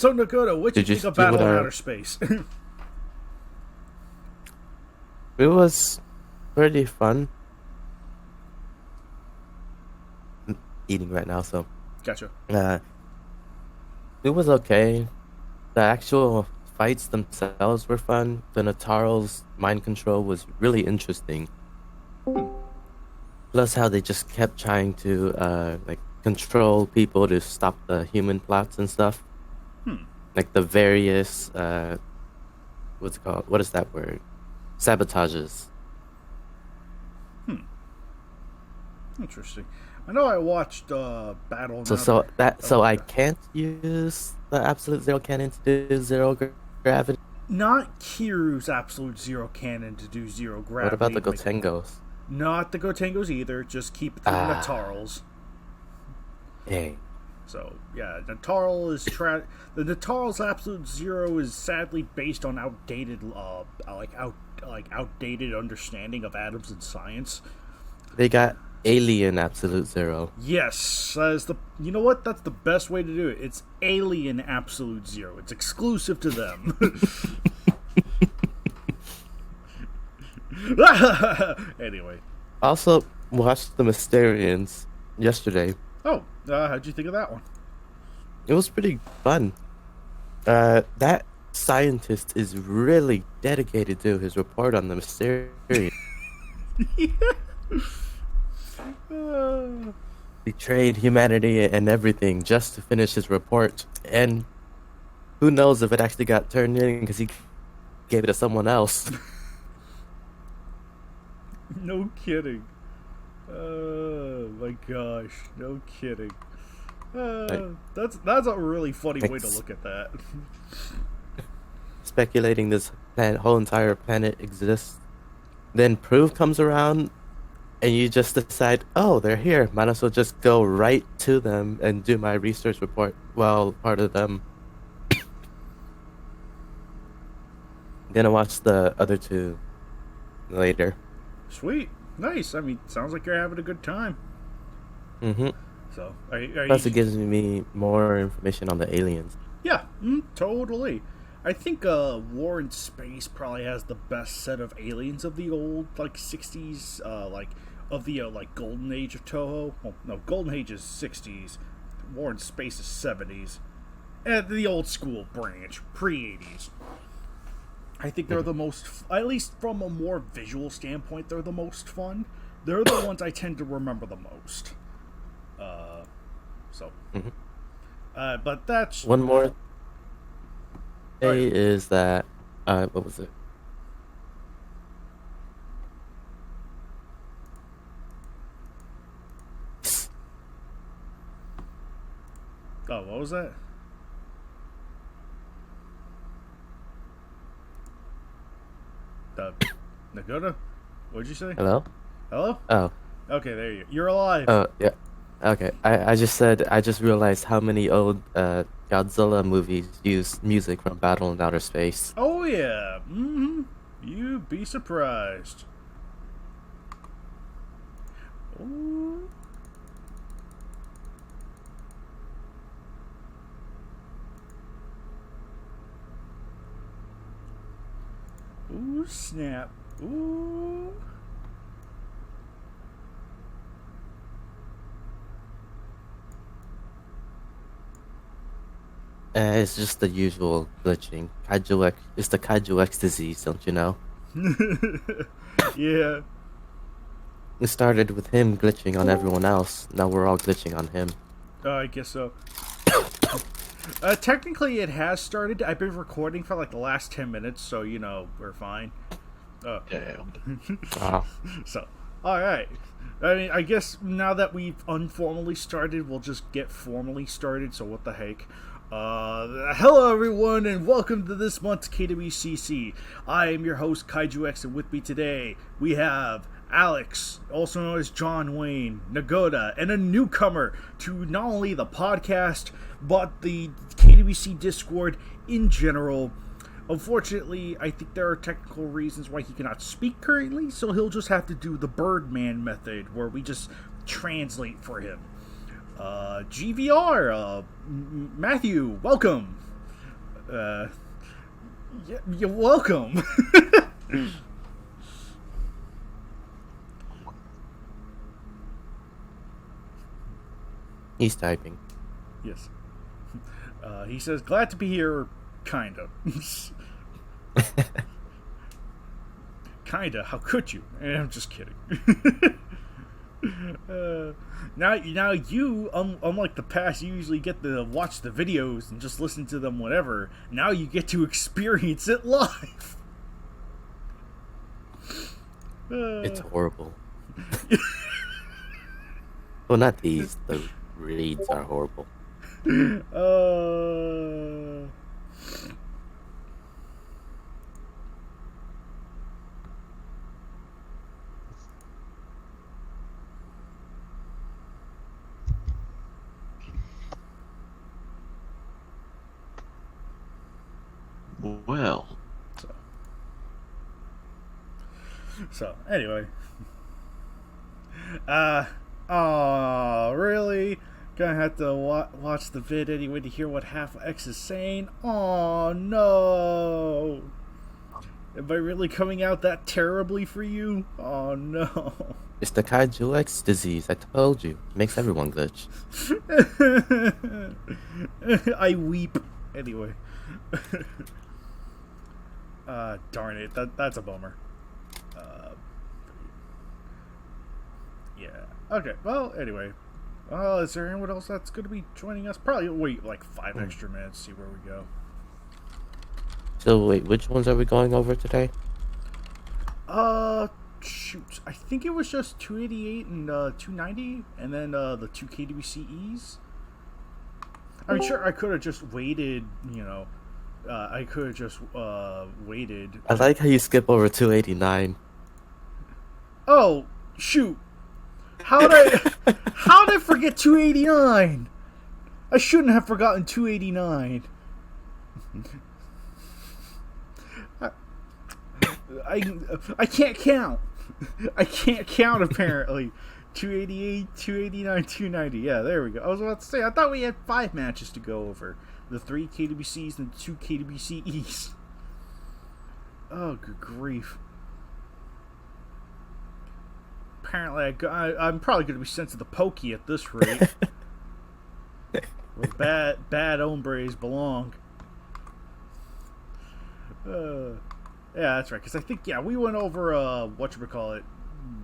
So, Nakoda, what do you Did you think of see what Battle in I? Outer Space? It was pretty fun. I'm eating right now, so Gotcha. uh, it was okay. The actual fights themselves were fun. The Nataral's mind control was really interesting. Hmm. Plus, how they just kept trying to like control people to stop the human plots and stuff. Hmm. Like the various what's it called? What is that word? Sabotages. Hmm. Interesting. I know I watched Battle in So Outer... so that Oh, so I God. can't use the absolute zero cannon to do gravity. Not Kiru's Absolute Zero Cannon to do zero What about gravity. the Gotengos? Not the Gotengos either. Just keep it to the Ah, Natarals. dang. So yeah, Nataral is the Nataral's Absolute Zero is sadly based on outdated, outdated understanding of atoms and science. They got alien absolute zero. Yes, that is the. You know what? That's the best way to do it. It's Alien Absolute Zero. It's exclusive to them. Anyway. Also, watched the Mysterians yesterday. Oh, how'd you think of that one? It was pretty fun. That scientist is really dedicated to his report on the Mysterians. Uh, Betrayed humanity and everything just to finish his report. And who knows if it actually got turned in because he gave it to someone else. no kidding. Oh my gosh, no kidding. Like, That's a really funny way to ex- look at that. speculating this whole entire planet exists. Then proof comes around and you just decide, oh, they're here. Might as well just go right to them and do my research report while part of them. Then I watch the other two later. Sweet, nice. I mean, sounds like you're having a good time. hmm So, are Plus, it you? gives me more information on the aliens. Yeah, totally. I think War in Space probably has the best set of aliens of the old like '60s, of the like golden age of Toho. Well, no, golden age is '60s. War in Space is '70s. And the old school branch, pre '80s. I think they're hmm the most, at least from a more visual standpoint, they're the most fun. They're the ones I tend to remember the most. Uh, so, hmm but that's One more oh yeah. thing is that, what was it? Oh, what was that? The Nagoda? What'd you say? Hello? Hello? Oh, Okay, there you. You're alive. oh, yeah. Okay, I just said, I just realized how many old Godzilla movies use music from Battle in Outer Space. Oh yeah. You'd be surprised. Ooh. Ooh, snap. Ooh. It's just the usual glitching. It's the Kaiju X disease, don't you know? Yeah. It started with him glitching on everyone else. Now we're all glitching on him. I guess so. Technically, it has started. I've been recording for like the last 10 minutes, so you know we're fine. Uh, Damn. Wow. so, all right. I mean, I guess now that we've informally started, we'll just get formally started. So what the heck? Hello everyone, and welcome to this month's KWCC. I am your host Kaiju X, and with me today we have Alex, also known as John Wayne, Nagoda, and a newcomer to not only the podcast but the KWC Discord in general. Unfortunately, I think there are technical reasons why he cannot speak currently, so he'll just have to do the Birdman method, where we just translate for him. GVR, Matthew, welcome. You're welcome. He's typing. Yes. He says, glad to be here, kinda. Kinda, how could you? I'm just kidding. Now you, unlike the past, you usually get to watch the videos and just listen to them whenever. Now you get to experience it live. It's horrible. Well, not these. The reads are horrible. Well. So anyway. Really? Gonna have to watch the vid anyway to hear what half X is saying? Oh no! Am I really coming out that terribly for you? Oh no! It's the Kaiju X disease. I told you. Makes everyone glitch. I weep. Anyway. Darn it. That's a bummer. Yeah. Okay. Well, anyway. Is there anyone else that's going to be joining us? Probably wait like 5 extra minutes, see where we go. So wait, which ones are we going over today? Shoot. I think it was just 288 and 290, and then the 2 KWCEs. I mean, sure, I could have just waited, you know. I could have just waited. I like how you skip over 289. Oh, shoot. How'd I forget 289? I shouldn't have forgotten 289. I can't count. I can't count apparently. 288, 289, 290. Yeah, there we go. I was about to say, I thought we had 5 matches to go over. The 3 KWCs and the 2 KWCEs. Oh, good grief. Apparently, I'm probably going to be sent to the pokey at this rate. Where bad hombres belong. Yeah, that's right. Because I think, we went over, whatchamacallit,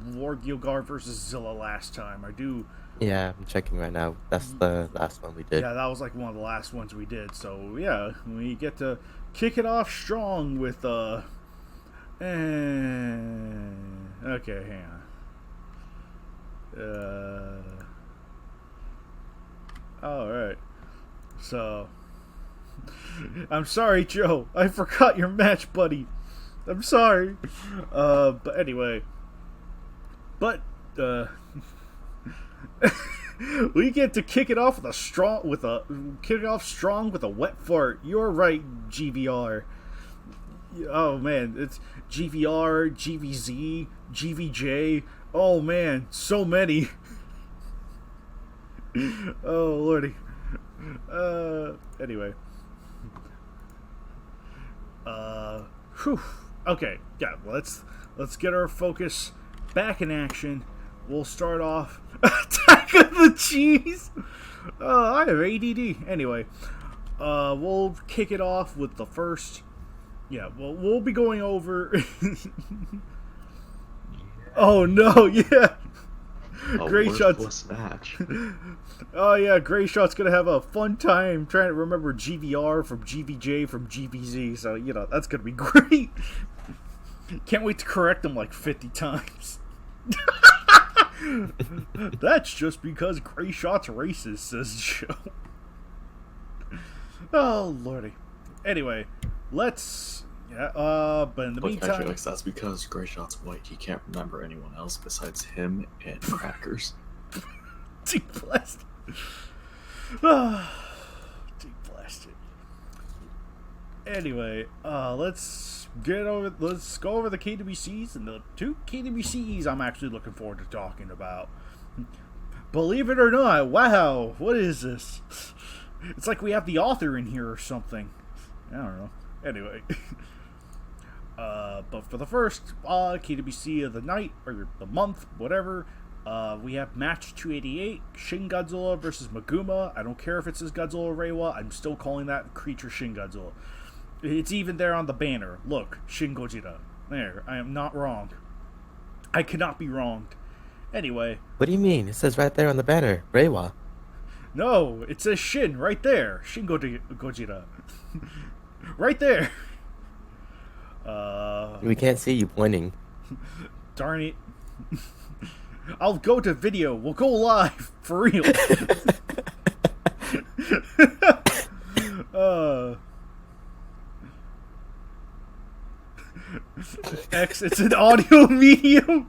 Lord Gilgar versus Zilla last time. I do. Yeah, I'm checking right now. That's the last one we did. Yeah, that was like one of the last ones we did. So, yeah, we get to kick it off strong with, okay, hang on. Alright. So, I'm sorry, Joe. I forgot your match, buddy. I'm sorry. But anyway. But, we get to kick it off strong with a wet fart. You're right, GVR. Oh man, it's GVR, GVZ, GVJ. Oh man, so many. Oh lordy. Anyway. Whew. Okay, yeah. Let's get our focus back in action. We'll start off Attack of the Cheese. I have ADD. Anyway, we'll kick it off with the first. Yeah, well, we'll be going over. Oh no! Yeah. Great Shot's match. Oh yeah, Great Shot's gonna have a fun time trying to remember GVR from GVJ from GVZ. So that's gonna be great. Can't wait to correct them like 50 times. That's just because Gray Shot's racist, says Joe. Oh lordy. Anyway, let's. Yeah. But in the meantime, actually, that's because Gray Shot's white. He can't remember anyone else besides him and Crackers. Deep blasted. Deep blasted. Anyway, let's go over the KWCs and the 2 KWCEs I'm actually looking forward to talking about. Believe it or not, wow, what is this? It's like we have the author in here or something. I don't know. Anyway. But for the first KWC of the night, or the month, whatever, we have match 288, Shin Godzilla versus Maguma. I don't care if it says Godzilla Reiwa, I'm still calling that creature Shin Godzilla. It's even there on the banner. Look, Shin Gojira. There, I am not wrong. I cannot be wronged. Anyway. What do you mean? It says right there on the banner, Reiwa. No, it says Shin right there. Shin Gojira. Right there. We can't see you pointing. Darn it. I'll go to video. We'll go live. For real. X, it's an audio medium.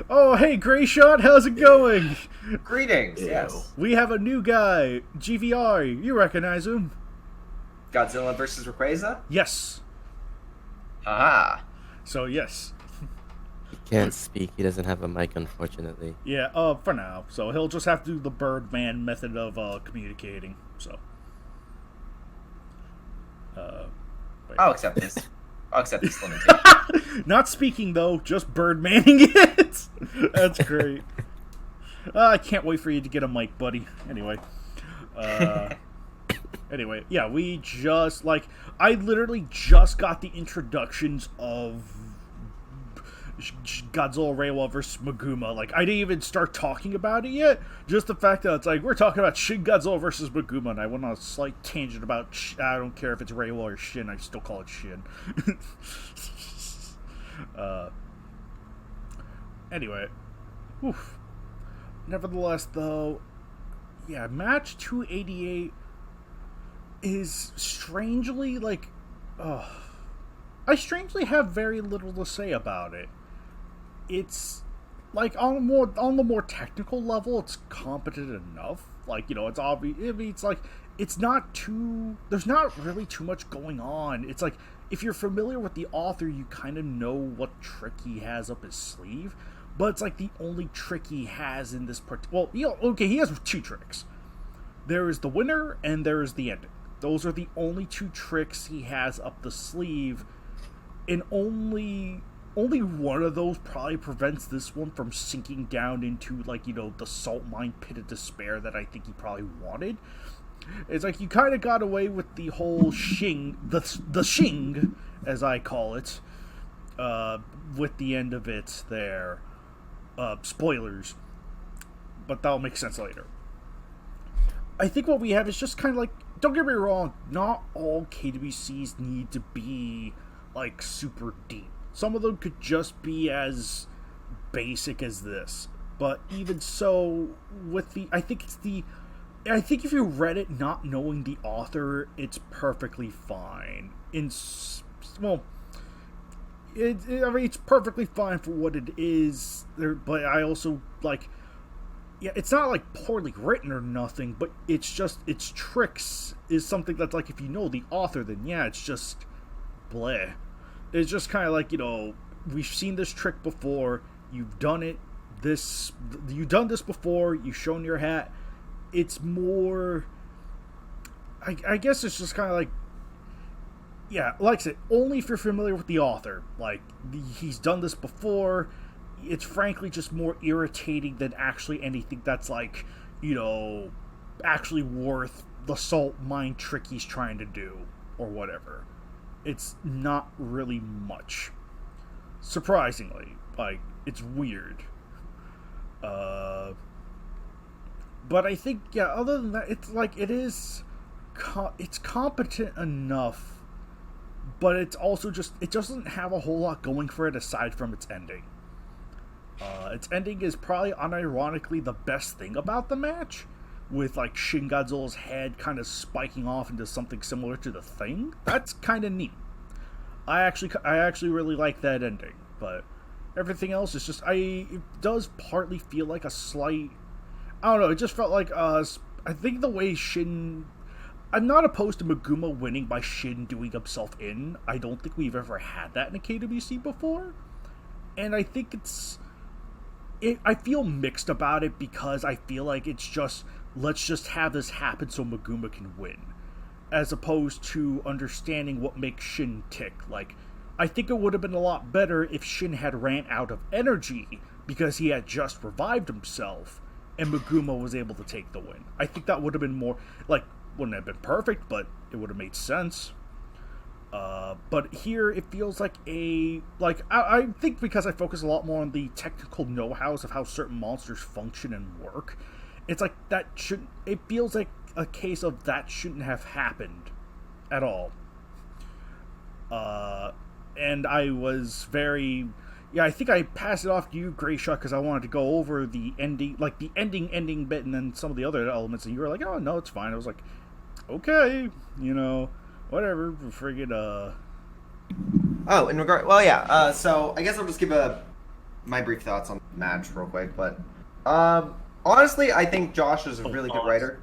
Oh, hey, Gray Shot, how's it going? Greetings, yes. We have a new guy, GVR. You recognize him? Godzilla versus Rayquaza? Yes. Haha. So, yes. He can't speak. He doesn't have a mic, unfortunately. Yeah, for now. So he'll just have to do the Birdman method of communicating. So. I'll accept this. I'll accept this limitation. Not speaking, though. Just Birdmanning it. That's great. I can't wait for you to get a mic, buddy. Anyway. Anyway, yeah, we just, I literally just got the introductions of Godzilla Reiwa versus Maguma. I didn't even start talking about it yet. Just the fact that it's we're talking about Shin Godzilla versus Maguma, and I went on a slight tangent about, I don't care if it's Reiwa or Shin, I still call it Shin. Anyway. Oof. Nevertheless, though, yeah, match 288 is strangely, I strangely have very little to say about it. It's, on the more technical level, it's competent enough. It's obvious. I mean, it's not too, there's not really too much going on. It's if you're familiar with the author, you kind of know what trick he has up his sleeve. But it's the only trick he has in this part. Well, he has two tricks. There is the winner, and there is the ending. Those are the only two tricks he has up the sleeve, and only one of those probably prevents this one from sinking down into, the salt mine pit of despair that I think he probably wanted. It's you kind of got away with the whole shing, the shing, as I call it, with the end of it there. Spoilers. But that'll make sense later. I think what we have is just kind of don't get me wrong, not all KWCs need to be, super deep. Some of them could just be as basic as this. But even so, I think if you read it not knowing the author, it's perfectly fine. It's perfectly fine for what it is. But I also, yeah, it's not poorly written or nothing, but it's just, its tricks is something that's if you know the author, then yeah, it's just bleh. It's just kind of we've seen this trick before, you've done this before, you've shown your hat. It's more, I guess it's just kind of yeah, like I said, only if you're familiar with the author. He's done this before. It's frankly just more irritating than actually anything that's actually worth the salt mine trick he's trying to do or whatever. It's not really much. Surprisingly. It's weird. But I think, yeah, other than that, it's it's competent enough, but it's also just, it doesn't have a whole lot going for it aside from its ending. Its ending is probably unironically the best thing about the match, with Shin Godzilla's head kind of spiking off into something similar to the Thing. That's kind of neat. I actually really like that ending, but everything else is just, it does partly feel like a slight, I don't know, it just felt I think the way Shin, I'm not opposed to Maguma winning by Shin doing himself in. I don't think we've ever had that in a KWC before. And I think I feel mixed about it because I feel like it's just, let's just have this happen so Meguma can win, as opposed to understanding what makes Shin tick. Like, I think it would have been a lot better if Shin had ran out of energy because he had just revived himself and Meguma was able to take the win. I think that would have been more, like, wouldn't have been perfect, but it would have made sense. But here it feels like I think because I focus a lot more on the technical know-hows of how certain monsters function and work, it's like it feels like a case of that shouldn't have happened at all. And I was very... Yeah, I think I passed it off to you, Grayshaw, because I wanted to go over the ending, like the ending bit, and then some of the other elements, and you were like, oh, no, it's fine. I was like, okay, whatever, friggin', Oh, in regard... Well, yeah, so I guess I'll just give my brief thoughts on the match real quick, but... honestly, I think Josh is a really good writer.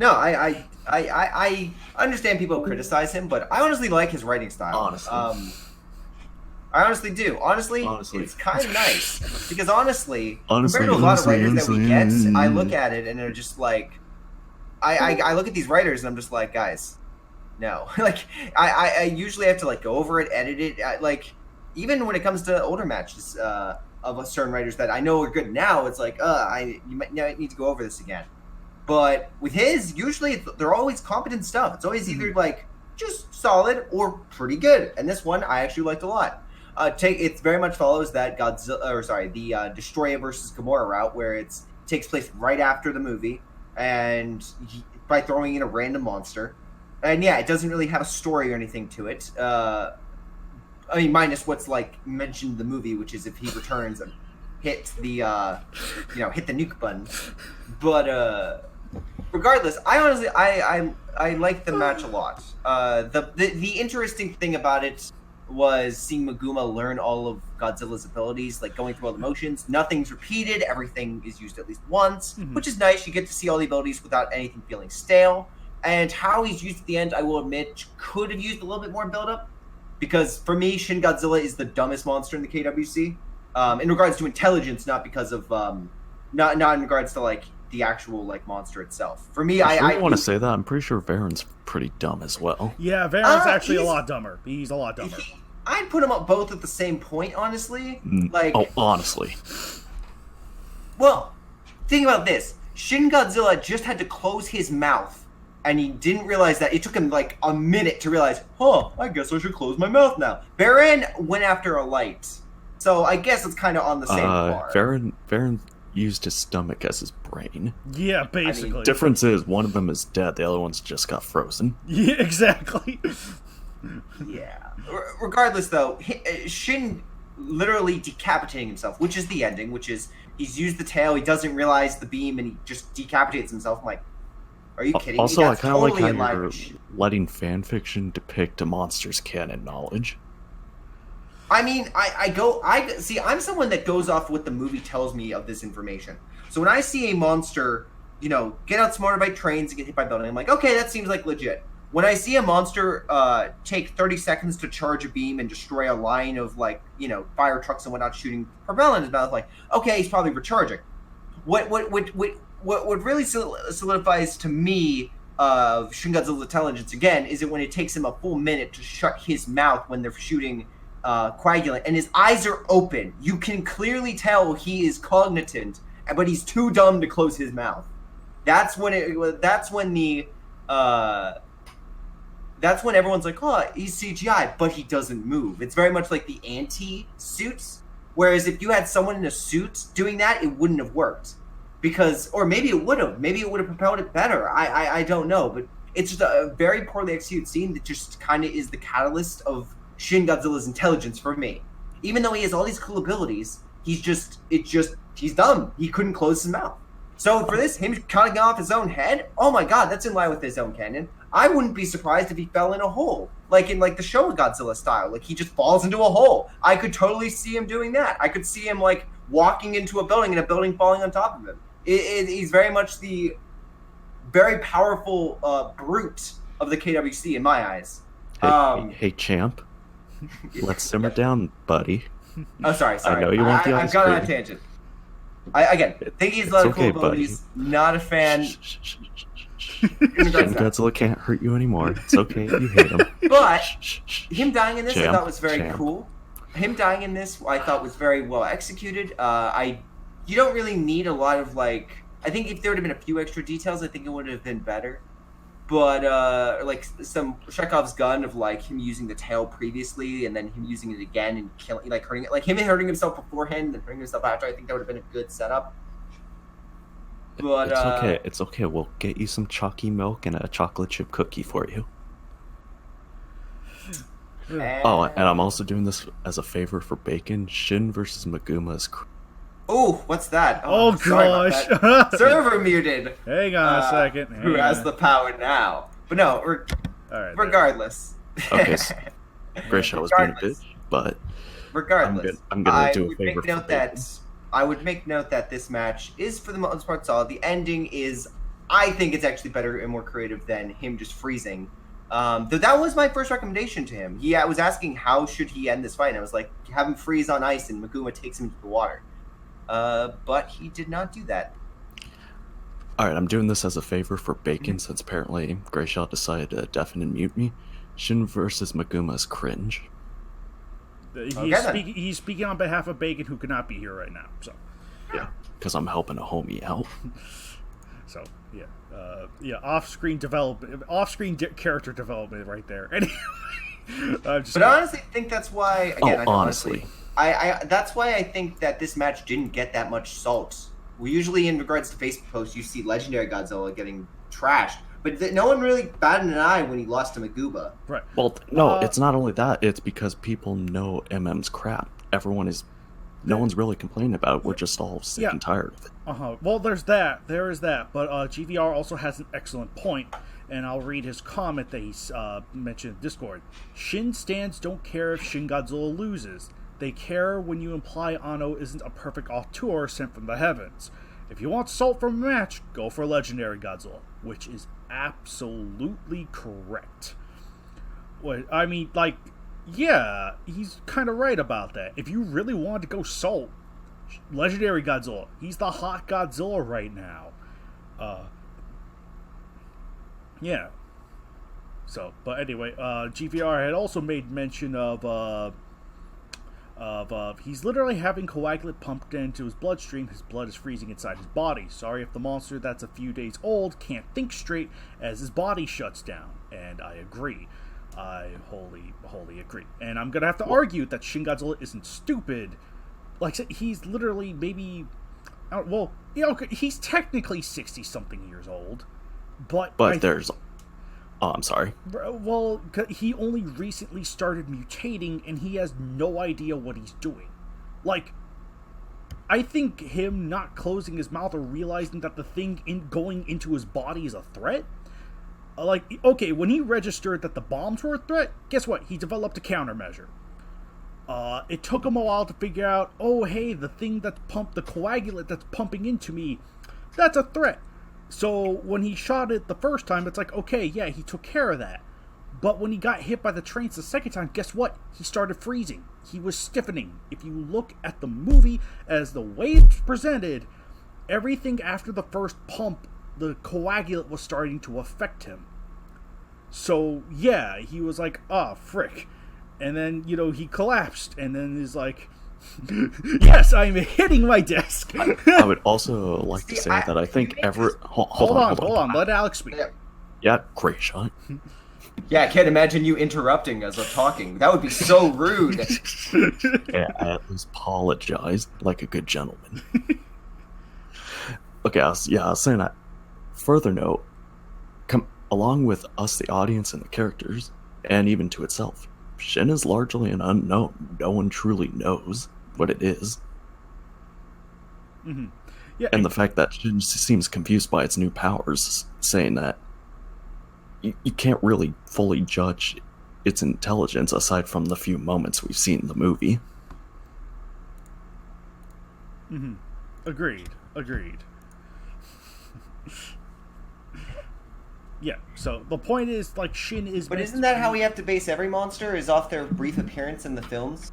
No, I understand people criticize him, but I honestly like his writing style. Honestly. I honestly do. Honestly, it's kind of nice. Because honestly, compared to a lot of writers that we get, I look at it and they're just like... I look at these writers and I'm just like, guys, no. Like, I usually have to, like, go over it, edit it. Like, even when it comes to older matches of certain writers that I know are good now, it's like, you might need to go over this again. But with his, usually they're always competent stuff. It's always either, like, just solid or pretty good. And this one I actually liked a lot. It very much follows that the Destroyer versus Gamora route, where it takes place right after the movie, and by throwing in a random monster. And yeah, it doesn't really have a story or anything to it. I mean, minus what's like mentioned in the movie, which is if he returns and hit the hit the nuke button. But regardless, I honestly I like the match a lot. The interesting thing about it was seeing Meguma learn all of Godzilla's abilities, like going through all the motions. Nothing's repeated, everything is used at least once, which is nice. You get to see all the abilities without anything feeling stale. And how he's used at the end, I will admit, could have used a little bit more build-up. Because for me, Shin Godzilla is the dumbest monster in the KWC. In regards to intelligence, not because of not in regards to like the actual like monster itself. For me, I want to say that I'm pretty sure Varen's pretty dumb as well. Yeah, Varen's actually a lot dumber. He's a lot dumber. I'd put them up both at the same point, honestly. Honestly. Well, think about this. Shin Godzilla just had to close his mouth, and he didn't realize that. It took him like a minute to realize, I guess I should close my mouth now. Varen went after a light. So I guess it's kind of on the same par. Varen used his stomach as his brain. Yeah, basically. I mean, difference is one of them is dead, the other one's just got frozen. Yeah, exactly. Yeah. Regardless, though, Shin literally decapitating himself, which is the ending, which is he's used the tail, he doesn't realize the beam, and he just decapitates himself. I'm like, are you kidding also, me? Also, I kind of like how you're letting fanfiction depict a monster's canon knowledge. I mean, I'm someone that goes off what the movie tells me of this information. So when I see a monster, get outsmarted by trains and get hit by building, I'm like, okay, that seems like legit. When I see a monster take 30 seconds to charge a beam and destroy a line of, like, fire trucks and whatnot shooting propellant in his mouth, like, okay, he's probably recharging. What really solidifies to me of Shin Godzilla's intelligence, again, is that when it takes him a full minute to shut his mouth when they're shooting coagulant, and his eyes are open. You can clearly tell he is cognitant, but he's too dumb to close his mouth. That's when everyone's like, he's CGI, but he doesn't move. It's very much like the anti-suits, whereas if you had someone in a suit doing that, it wouldn't have worked. Or maybe it would have. Maybe it would have propelled it better. I don't know, but it's just a very poorly executed scene that just kind of is the catalyst of Shin Godzilla's intelligence for me. Even though he has all these cool abilities, he's dumb. He couldn't close his mouth. So for this, him cutting off his own head, oh my god, that's in line with his own canon. I wouldn't be surprised if he fell in a hole, like in like the Showa Godzilla style. Like he just falls into a hole. I could totally see him doing that. I could see him like walking into a building and a building falling on top of him. He's very much the very powerful brute of the KWC in my eyes. Hey champ. Let's simmer down, buddy. Oh, sorry. I know you want the ice I've gone on a cream. tangent. Again, think he's a lot of cool okay, abilities. Not a fan. Shin Godzilla can't hurt you anymore. It's okay. You hate him. But him dying in this, I Champ, thought was very champ. cool. Him dying in this, I thought was very well executed. You don't really need a lot of like. I think if there would have been a few extra details, I think it would have been better. But like some Chekhov's gun of like him using the tail previously and then him using it again and killing, like hurting it, like him hurting himself beforehand and then hurting himself after. I think that would have been a good setup. But it's okay. It's okay. We'll get you some chalky milk and a chocolate chip cookie for you. Oh, and I'm also doing this as a favor for Bacon. Shin versus Maguma's. Oh, what's that? Oh sorry gosh! about that. Server muted. Hang on a second. Who has the power now? But no, All right, regardless. Okay, so Grisha was being a bitch, but regardless, I'm gonna do a favor for Bacon. I would make note that this match is for the most part solid. The ending is, I think it's actually better and more creative than him just freezing. Though that was my first recommendation to him. He was asking how should he end this fight, and I was like, have him freeze on ice, and Maguma takes him into the water. But he did not do that. Alright, I'm doing this as a favor for Bacon since apparently Greyshot decided to deafen and mute me. Shin versus Maguma's cringe. He's speaking on behalf of Bacon, who could not be here right now. So, Yeah, because I'm helping a homie out. so yeah, off-screen character development right there. Anyway, but I honestly think that's why. Again, honestly. That's why I think that this match didn't get that much salt. We usually, in regards to Facebook posts, you see Legendary Godzilla getting trashed, but no one really batted an eye when he lost to Maguba. Right. Well, no, it's not only that. It's because people know MM's crap. No one's really complaining about it. We're just all sick and tired of it. Well, there is that. But GVR also has an excellent point, and I'll read his comment that he's mentioned in Discord. Shin stands don't care if Shin Godzilla loses. They care when you imply Anno isn't a perfect auteur sent from the heavens. If you want salt from a match, go for Legendary Godzilla, which is absolutely correct. I mean, like, yeah, he's kind of right about that. If you really wanted to go salt, Legendary Godzilla, he's the hot Godzilla right now. Yeah. So, but anyway, GVR had also made mention of he's literally having coagulant pumped into his bloodstream. His blood is freezing inside his body. Sorry if the monster that's a few days old can't think straight as his body shuts down. And I agree. I wholly agree. And I'm gonna have to argue that Shin Godzilla isn't stupid. Like I said, he's literally maybe, well, you know, he's technically 60-something years old, but Oh, I'm sorry. Well, he only recently started mutating, and he has no idea what he's doing. Like, I think him not closing his mouth or realizing that the thing going into his body is a threat. Like, okay, when he registered that the bombs were a threat, guess what? He developed a countermeasure. It took him a while to figure out, oh, hey, the thing that's the coagulant that's pumping into me, that's a threat. So when he shot it the first time, it's like, okay, yeah, he took care of that. But when he got hit by the trains the second time, guess what? He started freezing. He was stiffening. If you look at the movie as the way it's presented, everything after the first pump, the coagulant was starting to affect him. So, yeah, he was like, oh, frick. And then, you know, he collapsed, and then he's like, yes, I'm hitting my desk. I would also like to say that I think hold on. Let Alex speak. Yeah, great shot. Yeah, I can't imagine you interrupting as I'm talking. That would be so rude. Yeah, I at least apologized like a good gentleman. Okay, I was saying that. Further note, along with us, the audience, and the characters, and even to itself, Shin is largely an unknown. No one truly knows what it is. Mm-hmm. Yeah, and the fact that Shin seems confused by its new powers, saying that you can't really fully judge its intelligence aside from the few moments we've seen in the movie. Mm-hmm. Agreed. Yeah, so the point is, like, Shin is... But isn't that how we have to base every monster, is off their brief appearance in the films?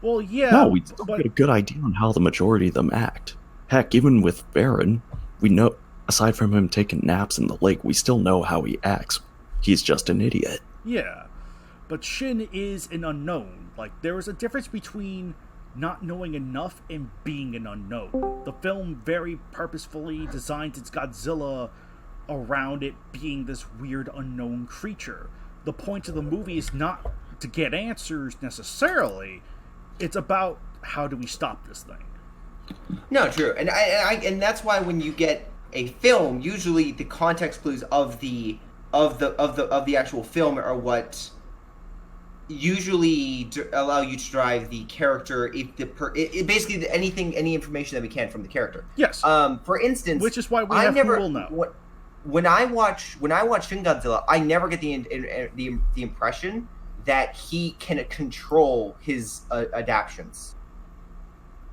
Well, yeah. No, we still get a good idea on how the majority of them act. Heck, even with Baron, we know, aside from him taking naps in the lake, we still know how he acts. He's just an idiot. Yeah. But Shin is an unknown. Like, there is a difference between not knowing enough and being an unknown. The film very purposefully designed its Godzilla around it being this weird unknown creature. The point of the movie is not to get answers necessarily. It's about how do we stop this thing. No, true, and and that's why when you get a film, usually the context clues of the actual film are what usually allow you to drive the character. Basically any information that we can from the character. Yes. For instance, which is why we have Who Will Know. When I watch Shin Godzilla, I never get the impression that he can control his adaptions.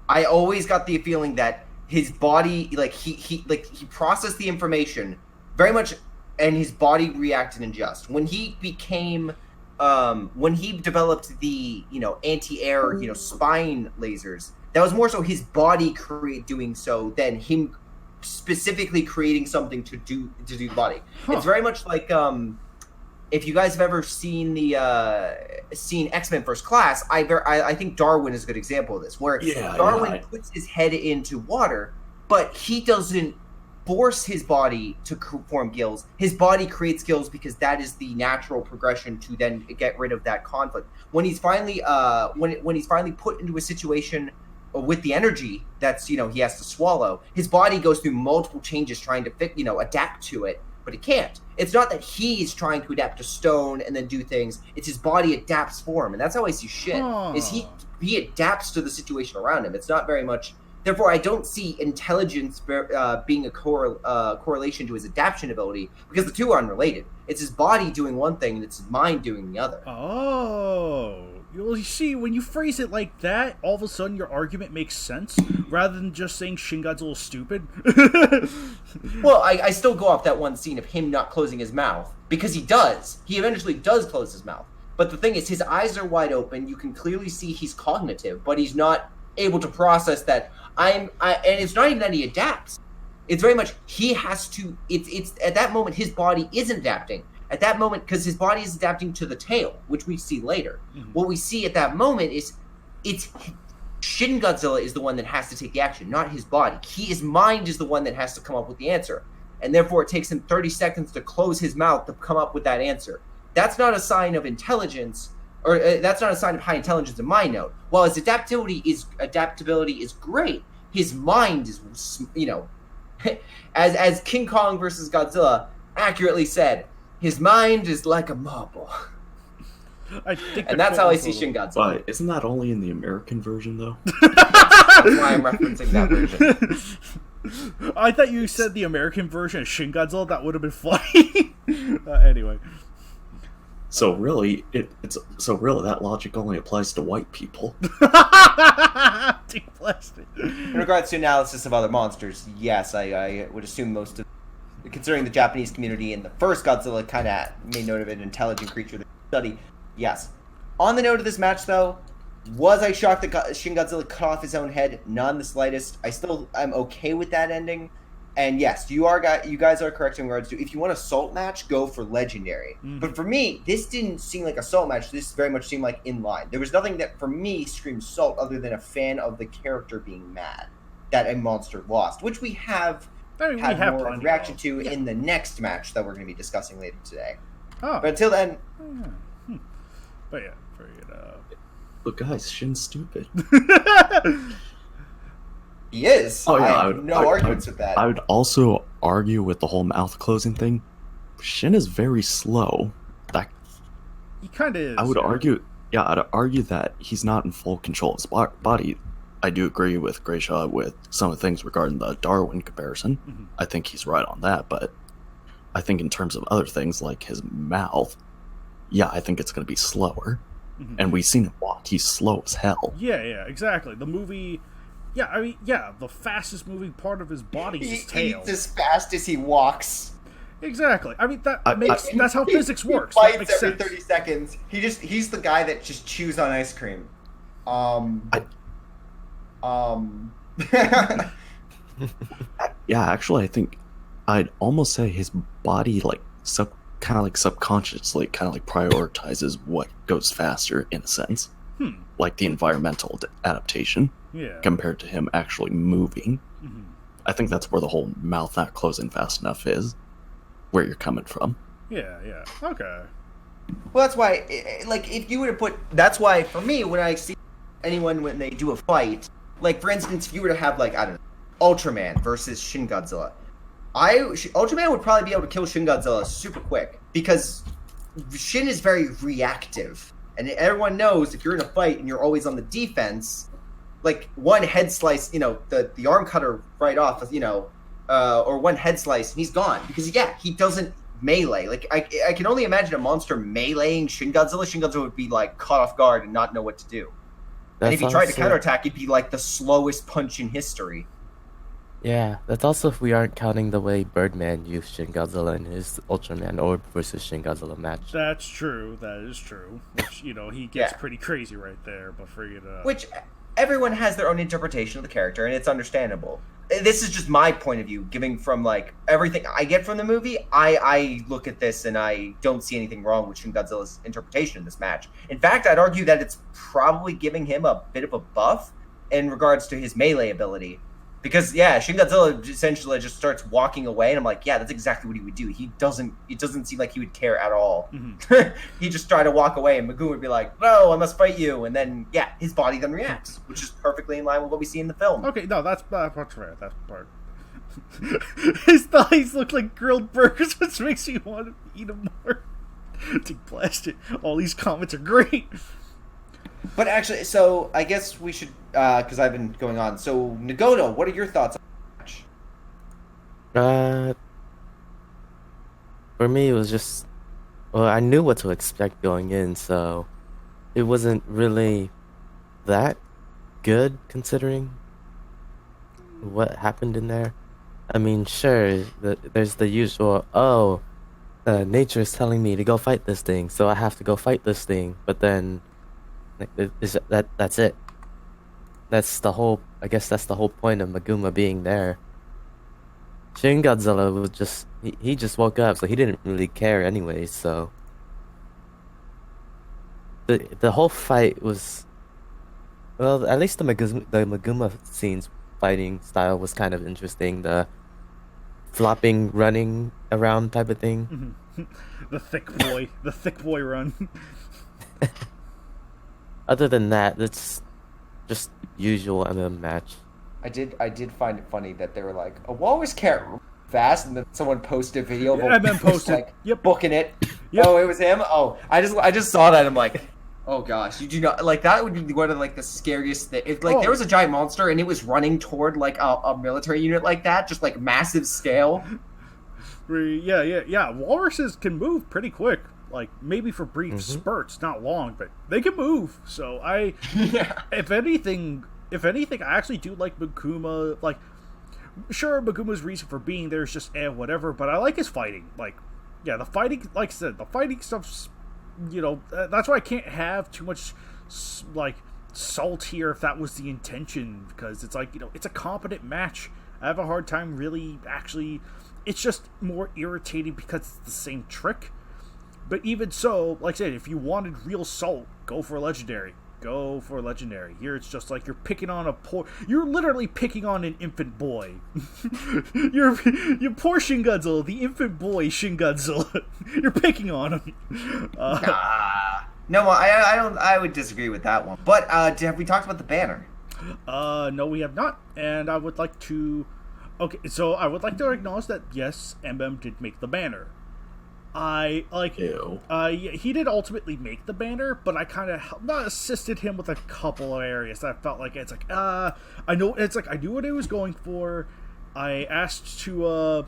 I always got the feeling that his body, he processed the information very much, and his body reacted in just. When he became, when he developed the anti-air spine lasers, that was more so his body doing so than him specifically creating something to do the body. It's very much like if you guys have ever seen seen X-Men First Class, I think Darwin is a good example of this, where Darwin puts his head into water, but he doesn't force his body to form gills. His body creates gills because that is the natural progression to then get rid of that conflict. When he's finally when he's finally put into a situation with the energy that's he has to swallow, his body goes through multiple changes trying to adapt to it, but it can't. It's not that he's trying to adapt to stone and then do things. It's his body adapts for him, and that's how I see Shin. Is he adapts to the situation around him. It's not very much. Therefore, I don't see intelligence being a correlation to his adaptation ability, because the two are unrelated. It's his body doing one thing, and it's his mind doing the other. Oh. Well, you see, when you phrase it like that, all of a sudden your argument makes sense, rather than just saying Shin Godzilla's stupid. Well, I still go off that one scene of him not closing his mouth, because he does. He eventually does close his mouth. But the thing is, his eyes are wide open. You can clearly see he's cognitive, but he's not able to process that. And it's not even that he adapts. It's very much he has to. It's at that moment his body isn't adapting. At that moment, because his body is adapting to the tail, which we see later. Mm-hmm. What we see at that moment is it's Shin Godzilla is the one that has to take the action, not his body. His mind is the one that has to come up with the answer. And therefore, it takes him 30 seconds to close his mouth to come up with that answer. That's not a sign of intelligence, or that's not a sign of high intelligence in my note. While his adaptability is great, his mind is, as King Kong versus Godzilla accurately said, his mind is like a marble. And that's how I see Shin Godzilla. But isn't that only in the American version, though? That's why I'm referencing that version. I thought you said the American version of Shin Godzilla. That would have been funny. Anyway. So really, that logic only applies to white people. In regards to analysis of other monsters, yes, I would assume most of, considering the Japanese community in the first Godzilla kind of made note of an intelligent creature to study. Yes. On the note of this match, though, was I shocked that Shin Godzilla cut off his own head? None the slightest. I'm okay with that ending. And yes, you guys are correct in regards to, if you want a salt match, go for legendary. Mm-hmm. But for me, this didn't seem like a salt match. This very much seemed like in line. There was nothing that, for me, screamed salt other than a fan of the character being mad that a monster lost, which we have had more of a reaction to in the next match that we're going to be discussing later today. Oh. But until then... But yeah, very good. But guys, Shin's stupid. He is. Oh, yeah, I have no arguments with that. I would also argue with the whole mouth closing thing. Shin is very slow. He kind of is. I'd argue that he's not in full control of his body. I do agree with Grayshaw with some of the things regarding the Darwin comparison. Mm-hmm. I think he's right on that, but I think in terms of other things like his mouth, I think it's going to be slower. Mm-hmm. And we've seen him walk. He's slow as hell. Yeah, exactly. The movie... the fastest moving part of his body is his tail. He's as fast as he walks. Exactly. I mean, that's how physics works. He fights every 30 seconds. He's the guy that just chews on ice cream. Yeah, actually, I think I'd almost say his body, like, kind of like subconsciously, kind of like prioritizes what goes faster in a sense, like the environmental adaptation, compared to him actually moving. I think that's where the whole mouth not closing fast enough is, where you're coming from. Yeah. Okay. Well, that's why, like, if you were to put, that's why for me, when I see anyone when they do a fight, like, for instance, if you were to have, like, I don't know, Ultraman versus Shin Godzilla, Ultraman would probably be able to kill Shin Godzilla super quick, because Shin is very reactive, and everyone knows if you're in a fight and you're always on the defense, like, one head slice, the arm cutter right off, or one head slice, and he's gone, because, he doesn't melee. Like, I can only imagine a monster meleeing Shin Godzilla. Shin Godzilla would be, like, caught off guard and not know what to do. And if he tried to counterattack, he'd be, like, the slowest punch in history. Yeah, that's also if we aren't counting the way Birdman used Shin Godzilla in his Ultraman Orb versus Shin Godzilla match. That's true. That is true. Which, he gets pretty crazy right there, but Which, everyone has their own interpretation of the character, and it's understandable. This is just my point of view, giving from, like, everything I get from the movie. I look at this and I don't see anything wrong with Shin Godzilla's interpretation in this match. In fact, I'd argue that it's probably giving him a bit of a buff in regards to his melee ability. Because, Shin Godzilla essentially just starts walking away, and I'm like, that's exactly what he would do. It doesn't seem like he would care at all. He'd just try to walk away, and Magoo would be like, no, I must fight you. And then, his body then reacts, which is perfectly in line with what we see in the film. Okay, no, that's fair. That's part. His thighs look like grilled burgers, which makes me want to eat them more. Take blast it. All these comments are great. But actually, so I guess we should, because I've been going on. So, Nagoto, what are your thoughts on the match? For me, it was just, I knew what to expect going in, so it wasn't really that good considering what happened in there. I mean, sure, there's the usual, nature is telling me to go fight this thing, so I have to go fight this thing, but then that's it. I guess that's the whole point of Maguma being there. Shin Godzilla was just, he just woke up, so he didn't really care anyway, so the whole fight was, well, at least the Maguma scene's fighting style was kind of interesting. The flopping, running around type of thing. The thick boy run. Other than that, it's just usual MM match. I did find it funny that they were like, a walrus can't run fast, and then someone posted a video of MM posted, like, booking it. Yep. Oh, it was him? Oh, I just saw that, I'm like, oh gosh, you do not, like, that would be one of, like, the scariest thing. If, like, there was a giant monster and it was running toward, like, a military unit like that, just, like, massive scale. Yeah. Walruses can move pretty quick. Like, maybe for brief spurts, not long, but they can move. So if anything, I actually do like Maguma. Like, sure, Maguma's reason for being there is just whatever, but I like his fighting. Like, the fighting, like I said, the fighting stuff's, that's why I can't have too much, like, salt here if that was the intention, because it's like, it's a competent match. I have a hard time really actually, it's just more irritating because it's the same trick. But even so, like I said, if you wanted real salt, go for a legendary. Here it's just like you're picking on you're literally picking on an infant boy. you're poor Shin Godzilla, the infant boy Shin Godzilla. You're picking on him. No, I would disagree with that one. But have we talked about the banner? No, we have not. And I would like to. Okay, so I would like to acknowledge that yes, MM did make the banner. He did ultimately make the banner, but I kind of assisted him with a couple of areas that I felt like it's like, I knew what he was going for. I asked to,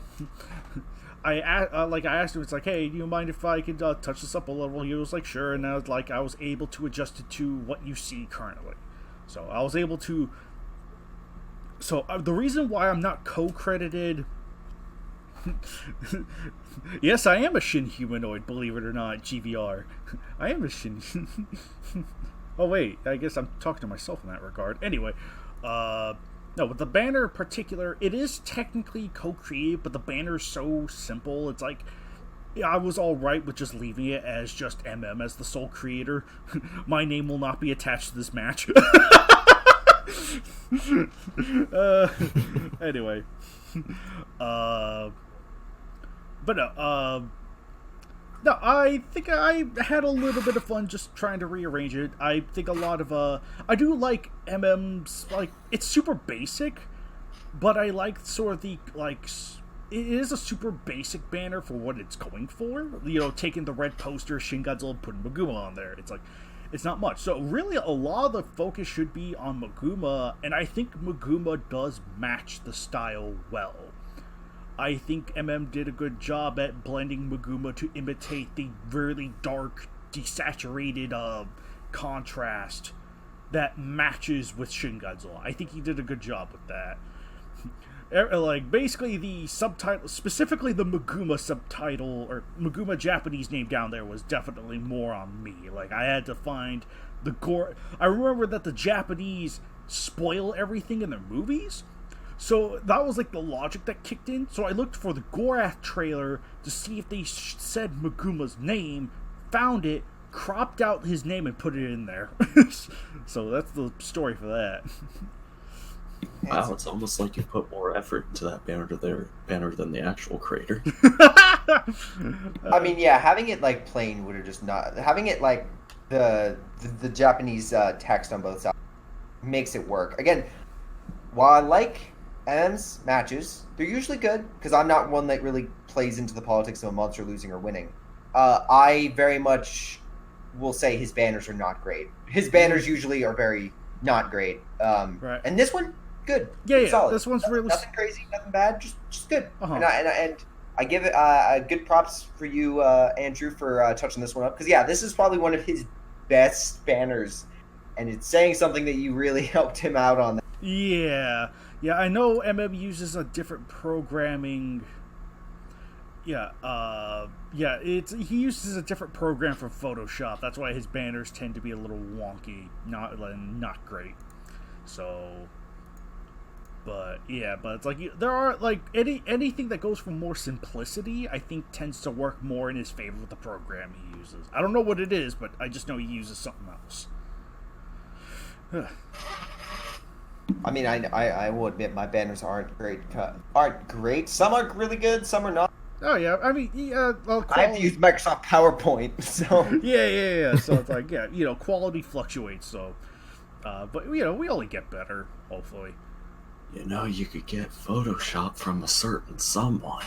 I asked him, it's like, hey, do you mind if I could touch this up a little? He was like, sure, and I was able to adjust it to what you see currently. So I was able to. So the reason why I'm not co-credited. Yes, I am a Shin humanoid, believe it or not, GVR. I am a Shin. Oh wait, I guess I'm talking to myself in that regard. Anyway, no, with the banner in particular, it is technically co-created, but the banner's so simple. It's like, I was alright with just leaving it as just MM as the sole creator. My name will not be attached to this match. Anyway. But no, I think I had a little bit of fun just trying to rearrange it. I think a lot of, I do like MM's, like, it's super basic, but I like sort of the, like, it is a super basic banner for what it's going for. You know, taking the red poster, Shin Godzilla, putting Maguma on there. It's like, it's not much. So really, a lot of the focus should be on Maguma, and I think Maguma does match the style well. I think MM did a good job at blending Maguma to imitate the really dark, desaturated contrast that matches with Shin Godzilla. I think he did a good job with that. Like, basically the subtitle, specifically the Maguma subtitle, or Maguma Japanese name down there was definitely more on me. Like, I had to find the gore. I remember that the Japanese spoil everything in their movies, so that was like the logic that kicked in. So I looked for the Gorath trailer to see if they said Maguma's name, found it, cropped out his name, and put it in there. So that's the story for that. Wow, it's almost like you put more effort into that banner than the actual creator. I mean, yeah, having it like plain would have just not. Having it like the Japanese text on both sides makes it work. Again, while I like MM's matches, they're usually good because I'm not one that really plays into the politics of a monster losing or winning. I very much will say his banners are not great. His banners usually are very not great. Right. And this one, good. Yeah, solid. This one's really nothing crazy, nothing bad, just good. Uh-huh. And I give it good props for you, Andrew, for touching this one up because yeah, this is probably one of his best banners, and it's saying something that you really helped him out on. Yeah, I know MM uses a different programming. He uses a different program for Photoshop. That's why his banners tend to be a little wonky, not great. So, but it's like there are like anything that goes for more simplicity, I think tends to work more in his favor with the program he uses. I don't know what it is, but I just know he uses something else. I mean, I will admit my banners aren't great. Some are really good, some are not. Oh yeah, I mean, I have to use Microsoft PowerPoint, so yeah. So it's like, yeah, quality fluctuates. So, but we only get better, hopefully. You could get Photoshop from a certain someone.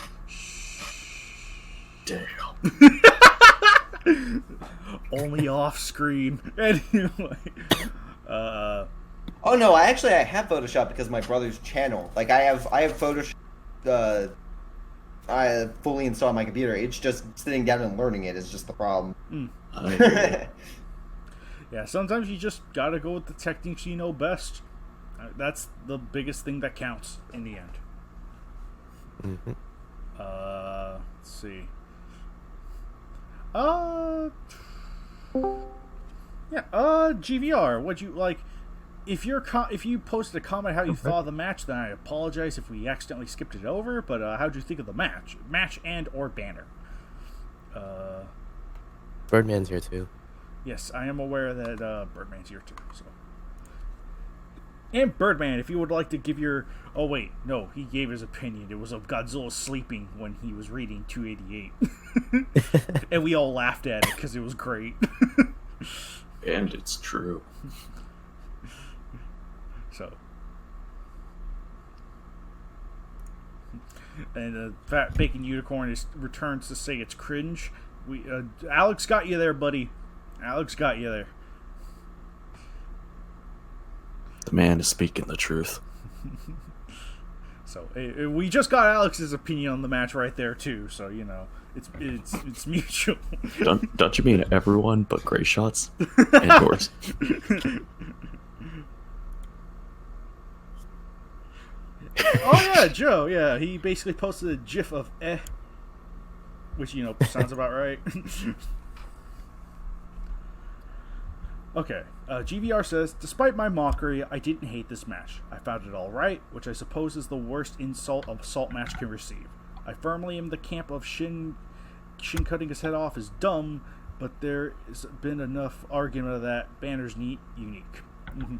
Damn. Only off screen. Anyway. Oh no, I have Photoshop because of my brother's channel. Like I have Photoshop. I fully installed on my computer. It's just sitting down and learning it is just the problem. Yeah, sometimes you just gotta go with the techniques you know best. That's the biggest thing that counts in the end. Mm-hmm. Let's see. GVR, what'd you like? If you posted a comment how you thought of the match, then I apologize if we accidentally skipped it over. But how'd you think of the match and or banner? Birdman's here too. Yes, I am aware that Birdman's here too. So, and Birdman, if you would like to give your he gave his opinion. It was of Godzilla sleeping when he was reading 288, and we all laughed at it because it was great. And it's true. So, and Fat Bacon Unicorn returns to say it's cringe. Alex got you there, buddy. Alex got you there. The man is speaking the truth. So we just got Alex's opinion on the match right there too. So it's mutual. Don't you mean everyone but Gray Shots and yours? Oh yeah, Joe. Yeah, he basically posted a GIF of which sounds about right. Okay, GVR says, despite my mockery, I didn't hate this match. I found it alright, which I suppose is the worst insult a salt match can receive. I firmly am the camp of Shin cutting his head off is dumb, but there's been enough argument of that. Banner's neat, unique. Mm-hmm.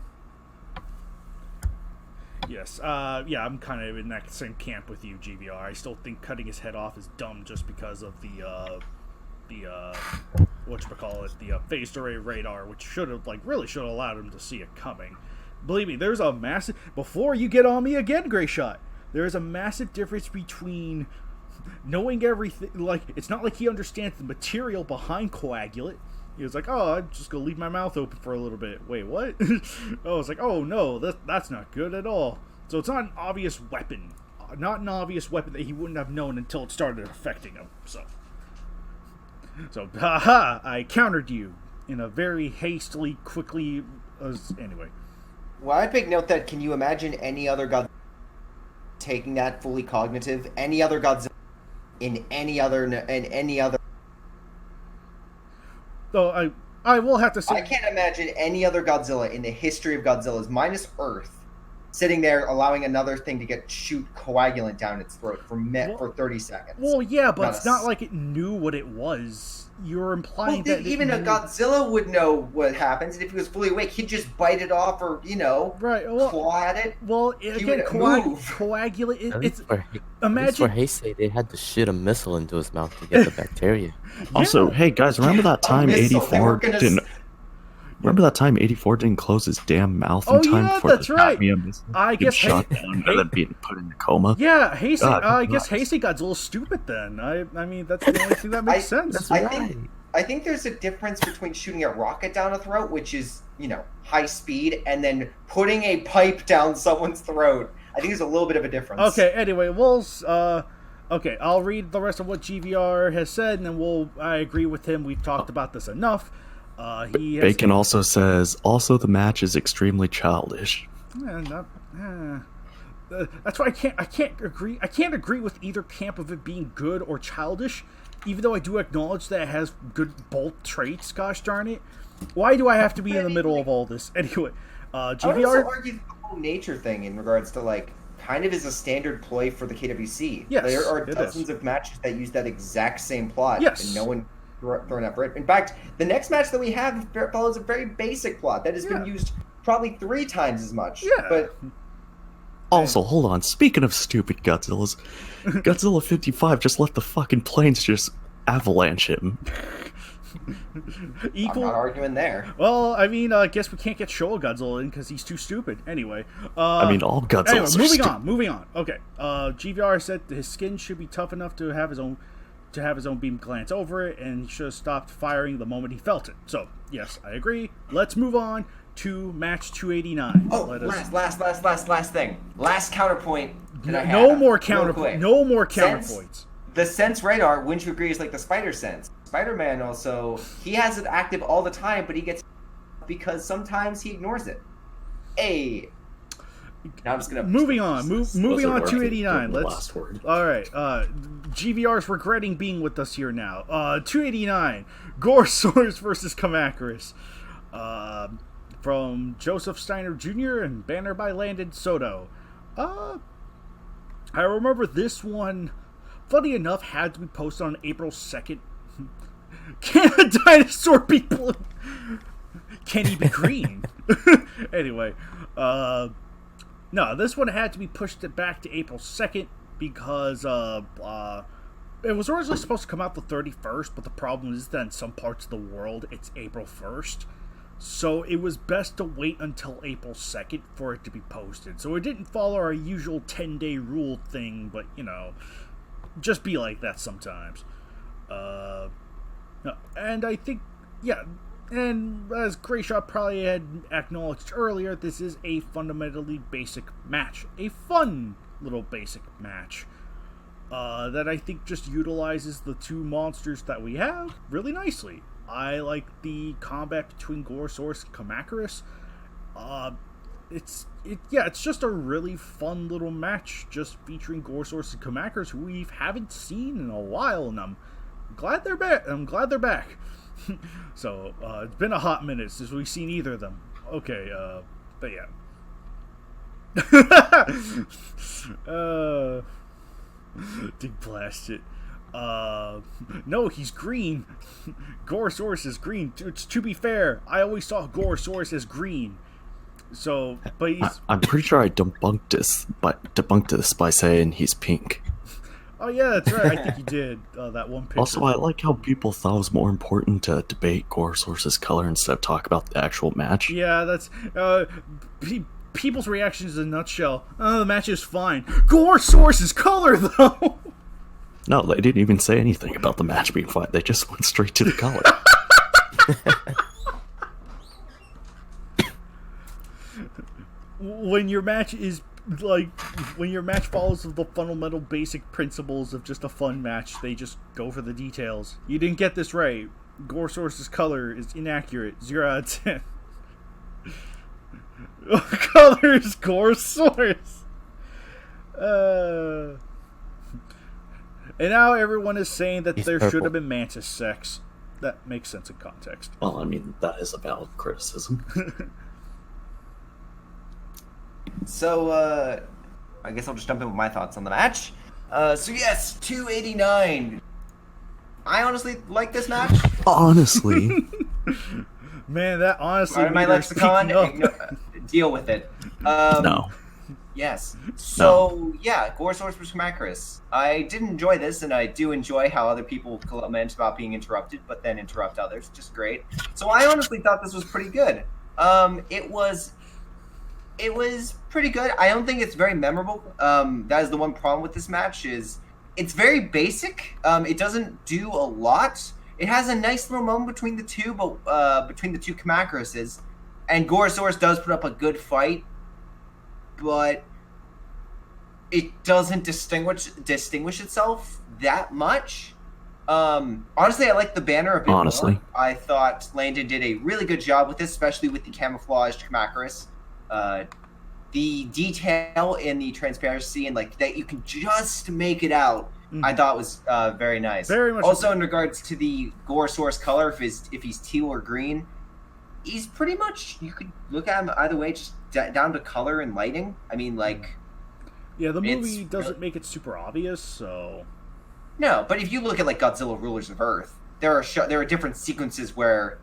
Yes, yeah, I'm kind of in that same camp with you, GVR. I still think cutting his head off is dumb just because of the phased array radar, which really should have allowed him to see it coming. Believe me, there's a massive, before you get on me again, Gray Shot, there is a massive difference between knowing everything, it's not like he understands the material behind Coagulate. He was like, oh, I'm just gonna leave my mouth open for a little bit. Wait, what? I was like, oh no, that's not good at all. So it's not an obvious weapon. Not an obvious weapon that he wouldn't have known until it started affecting him. So, haha, I countered you in a very hastily, quickly, anyway. Well, I'd make note that, can you imagine any other Godzilla taking that fully cognitive? Any other Godzilla in any other... Though I will have to say... I can't imagine any other Godzilla in the history of Godzillas, minus Earth, sitting there allowing another thing to shoot coagulant down its throat for 30 seconds. Well, yeah, but it's not like it knew what it was. You're implying that even a Godzilla would know what happens, and if he was fully awake, he'd just bite it off or, claw at it. Well, again, coagulate, it's... Imagine... For Heisei, they had to shoot a missile into his mouth to get the bacteria. Also, hey guys, remember that time 84 didn't... Remember that time 84 didn't close his damn mouth in time for the cadmium missile? I guess shot down and then being put in a coma. Yeah, Heisei. I guess Heisei got a little stupid then. I mean, that's the only thing that makes sense. I think there's a difference between shooting a rocket down a throat, which is high speed, and then putting a pipe down someone's throat. I think there's a little bit of a difference. Okay. Anyway, okay, I'll read the rest of what GVR has said, and then I agree with him. We've talked about this enough. Bacon also says, also the match is extremely childish. That's why I can't agree. I can't agree with either camp of it being good or childish, even though I do acknowledge that it has good both traits. Gosh darn it! Why do I have to be in the middle of all this anyway? GVR. I would also argue the whole nature thing in regards to kind of is a standard ploy for the KWC. Yes, there are dozens of matches that use that exact same plot, yes, and no one throwing up for it. In fact, the next match that we have follows a very basic plot that has been used probably 3 times as much. Yeah. But also, hold on. Speaking of stupid Godzillas, Godzilla 55 just let the fucking planes just avalanche him. I'm not arguing there. Well, I mean, I guess we can't get Showa Godzilla in because he's too stupid. Anyway. I mean, all Godzillas anyway, moving on. Okay. GVR said his skin should be tough enough to have his own beam glance over it, and he should have stopped firing the moment he felt it. So, yes, I agree. Let's move on to match 289. Oh, last thing. Last counterpoint that I have. No more counterpoints. The sense radar, wouldn't you agree, is like the spider sense? Spider-Man also, he has it active all the time, but he gets because sometimes he ignores it. Hey. Now I'm just gonna moving on 289. Let's all right. GVR's regretting being with us here now. 289 Gorosaurus versus Kamacuras, from Joseph Steiner Jr. and banner by Landon Soto. I remember this one, funny enough, had to be posted on April 2nd. Can a dinosaur be blue? Can he be green? Anyway, no, this one had to be pushed back to April 2nd because it was originally supposed to come out the 31st, but the problem is that in some parts of the world it's April 1st. So it was best to wait until April 2nd for it to be posted. So it didn't follow our usual 10-day rule thing, but, just be like that sometimes. And I think, and as Grayshot probably had acknowledged earlier, this is a fundamentally basic match. A fun little basic match that I think just utilizes the 2 monsters that we have really nicely. I like the combat between Gorosaurus and Kamacuras. It's just a really fun little match, just featuring Gorosaurus and Kamacuras, who we haven't seen in a while, and I'm glad they're back. So, it's been a hot minute since we've seen either of them. Okay, but yeah. Dig blast it. No, he's green. Gorosaurus is green. To be fair, I always saw Gorosaurus as green. So, but I'm pretty sure I debunked this by saying he's pink. Oh yeah, that's right. I think you did that one picture. Also, I like how people thought it was more important to debate Gorosaurus' color instead of talk about the actual match. Yeah, that's people's reactions in a nutshell. Oh, the match is fine. Gorosaurus' color, though. No, they didn't even say anything about the match being fine. They just went straight to the color. When your match follows the fundamental basic principles of just a fun match, they just go for the details. You didn't get this right. Gorosaurus' color is inaccurate. 0 out of 10. Color is Gorosaurus. And now everyone is saying that there should have been mantis sex. That makes sense in context. Well, I mean, that is a valid criticism. So, I guess I'll just jump in with my thoughts on the match. So yes, 289. I honestly like this match. Honestly. Man, that honestly... My lexicon, deal with it. No. Yes. So, yeah, Gorosaurus vs. Kamacuras. I did enjoy this, and I do enjoy how other people lament about being interrupted, but then interrupt others. Just great. So I honestly thought this was pretty good. It was pretty good. I don't think it's very memorable. That is the one problem with this match, is it's very basic. It doesn't do a lot. It has a nice little moment between the two, but between the two Kamacurases, and Gorosaurus does put up a good fight, but it doesn't distinguish itself that much. Honestly, I like the banner a bit more. I thought Landon did a really good job with this, especially with the camouflaged Kamacuras. The detail and the transparency and like that you can just make it out, I thought was very nice. Very much. Also, in regards to the Gorosaurus color, if he's teal or green, he's pretty much, you could look at him either way, just down to color and lighting. I mean, like, yeah, the movie doesn't make it super obvious, so no. But if you look at like Godzilla Rulers of Earth, there are different sequences where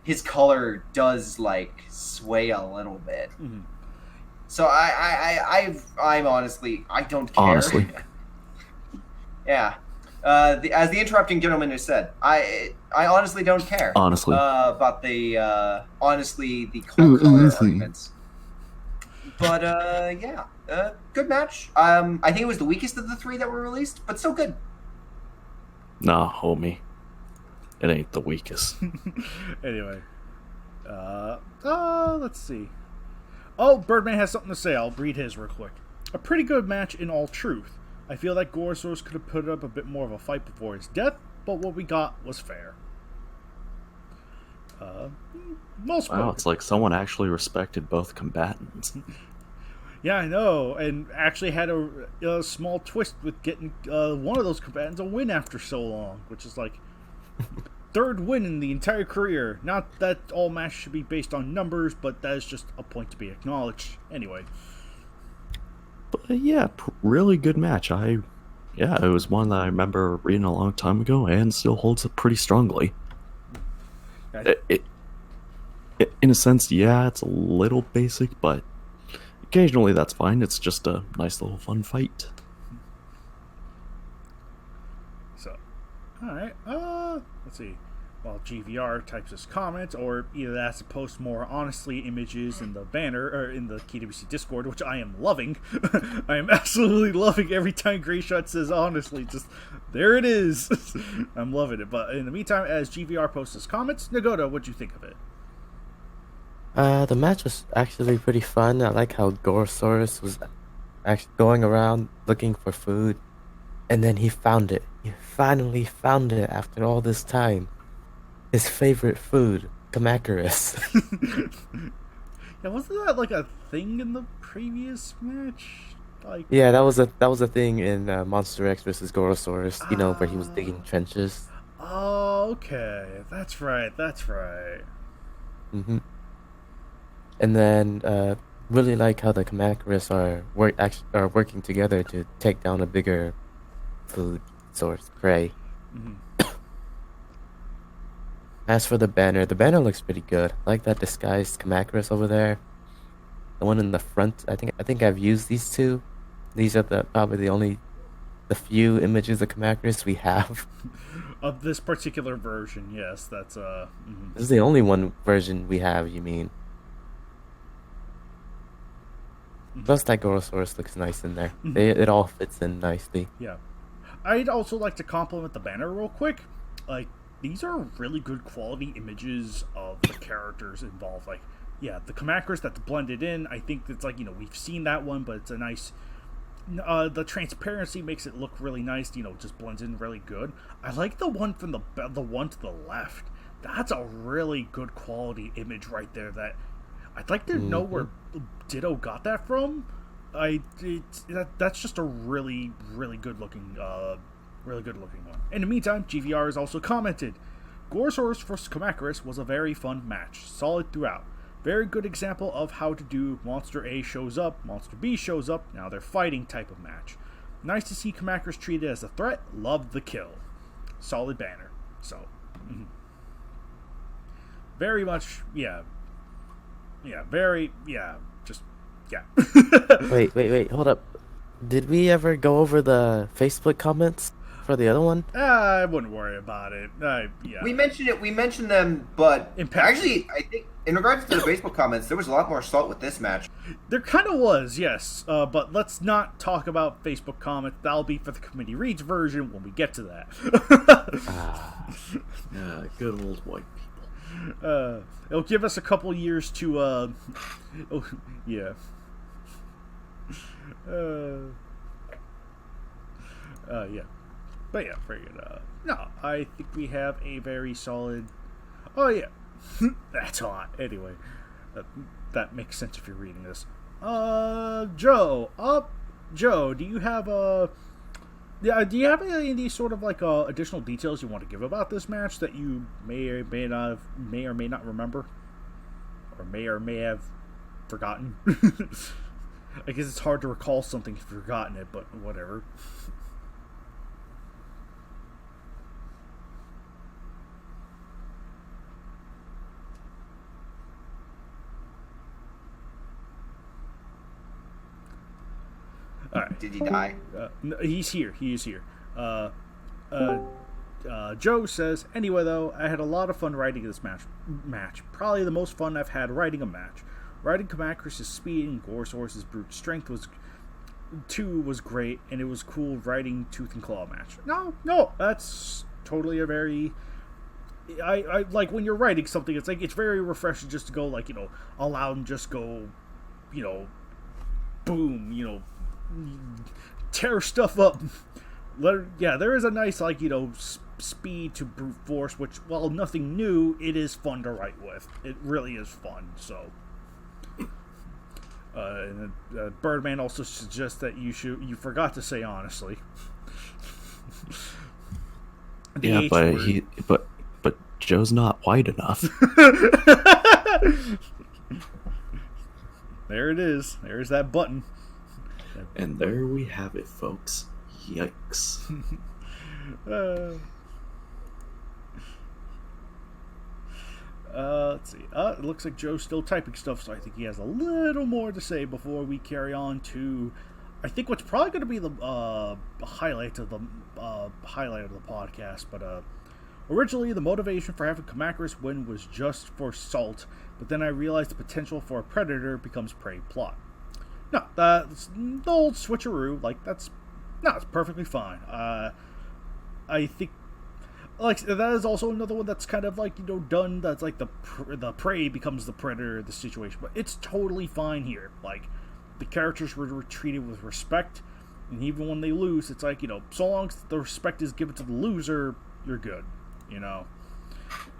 his color does like sway a little bit. Mm-hmm. So I'm honestly, I don't care. Honestly. Yeah. As the interrupting gentleman has said, I honestly don't care. Honestly. About the color arguments. But yeah, good match. I think it was the weakest of the three that were released, but still good. Nah, homie. It ain't the weakest. Anyway. Let's see. Oh, Birdman has something to say. I'll read his real quick. A pretty good match in all truth. I feel like Gorosaurus could have put up a bit more of a fight before his death, but what we got was fair. Wow, it's like someone actually respected both combatants. Yeah, I know, and actually had a small twist with getting one of those combatants a win after so long, which is like third win in the entire career. Not that all matches should be based on numbers, but that is just a point to be acknowledged. Anyway. But yeah, really good match. It was one that I remember reading a long time ago and still holds up pretty strongly. It in a sense, yeah, it's a little basic, but occasionally that's fine. It's just a nice little fun fight. So, alright, let's see. While GVR types his comments, or either that to post more honestly images in the banner, or in the KWC Discord, which I am loving. I am absolutely loving every time Greyshot says honestly, just, there it is. I'm loving it. But in the meantime, as GVR posts his comments, Nagoda, what'd you think of it? The match was actually pretty fun. I like how Gorosaurus was actually going around looking for food, and then he found it. He finally found it after all this time. His favorite food, Kamacuras. Yeah, wasn't that like a thing in the previous match? Like, yeah, that was a thing in Monster X vs. Gorosaurus. You know, where he was digging trenches. Oh, okay. That's right. Mm-hmm. And then, really like how the Kamakuras are working together to take down a bigger food source, prey. Mm-hmm. As for the banner looks pretty good. I like that disguised Kamakuras over there. The one in the front, I think I've used these two. These are probably the few images of Kamakuras we have. Of this particular version, yes, that's Mm-hmm. This is the only one version we have, you mean? Mm-hmm. Plus that Gorosaurus looks nice in there. Mm-hmm. It all fits in nicely. Yeah. I'd also like to compliment the banner real quick. Like, these are really good quality images of the characters involved. Like, yeah, the Kamakuras that's blended in, I think it's like, we've seen that one, but it's a nice... the transparency makes it look really nice, just blends in really good. I like the one from the one to the left. That's a really good quality image right there that I'd like to know where Ditto got that from. That's just a really, really good looking one. In the meantime, GVR has also commented, Gorosaurus vs. Kamakuras was a very fun match, solid throughout. Very good example of how to do Monster A shows up, Monster B shows up, now they're fighting type of match. Nice to see Kamakuras treated as a threat, loved the kill. Solid banner. So, very much, yeah, just, yeah. Wait, hold up. Did we ever go over the Facebook comments for the other one? I wouldn't worry about it. Yeah. We mentioned them, but actually, I think in regards to the Facebook comments, there was a lot more salt with this match. There kind of was, yes. But let's not talk about Facebook comments. That'll be for the committee reads version when we get to that. Yeah, good old white people. It'll give us a couple years to, yeah. Yeah. But yeah, very good. No, I think we have a very solid... Oh, yeah. That's hot. Anyway, that makes sense if you're reading this. Joe, do you have do you have any of these sort of like additional details you want to give about this match that you may or may not remember, or may have forgotten? I guess it's hard to recall something if you've forgotten it, but whatever. All right. Did he die? No, he's here. He is here. Joe says, anyway, though, I had a lot of fun writing this match. Probably the most fun I've had writing a match. Writing Kamakuras' speed and Gorosaurus' brute strength was great, and it was cool writing Tooth and Claw match. No, that's totally a very... I like when you're writing something, it's like, it's very refreshing just to go, like, allow them just go, boom, tear stuff up. There is a nice, like, speed to brute force, which, while nothing new, it is fun to write with. It really is fun, so... and Birdman also suggests that you forgot to say honestly. Yeah, but Joe's not white enough. There it is. There's that button. And there we have it, folks. Yikes. Let's see. It looks like Joe's still typing stuff, so I think he has a little more to say before we carry on to, I think, what's probably going to be the highlight of the podcast. But originally, the motivation for having Kamakuras win was just for salt, but then I realized the potential for a predator becomes prey plot. No, that's the old switcheroo. Like, it's perfectly fine. I think, like, that is also another one that's kind of like, done. That's like the prey becomes the predator of the situation, but it's totally fine here. Like, the characters were treated with respect, and even when they lose, it's like, so long as the respect is given to the loser, you're good.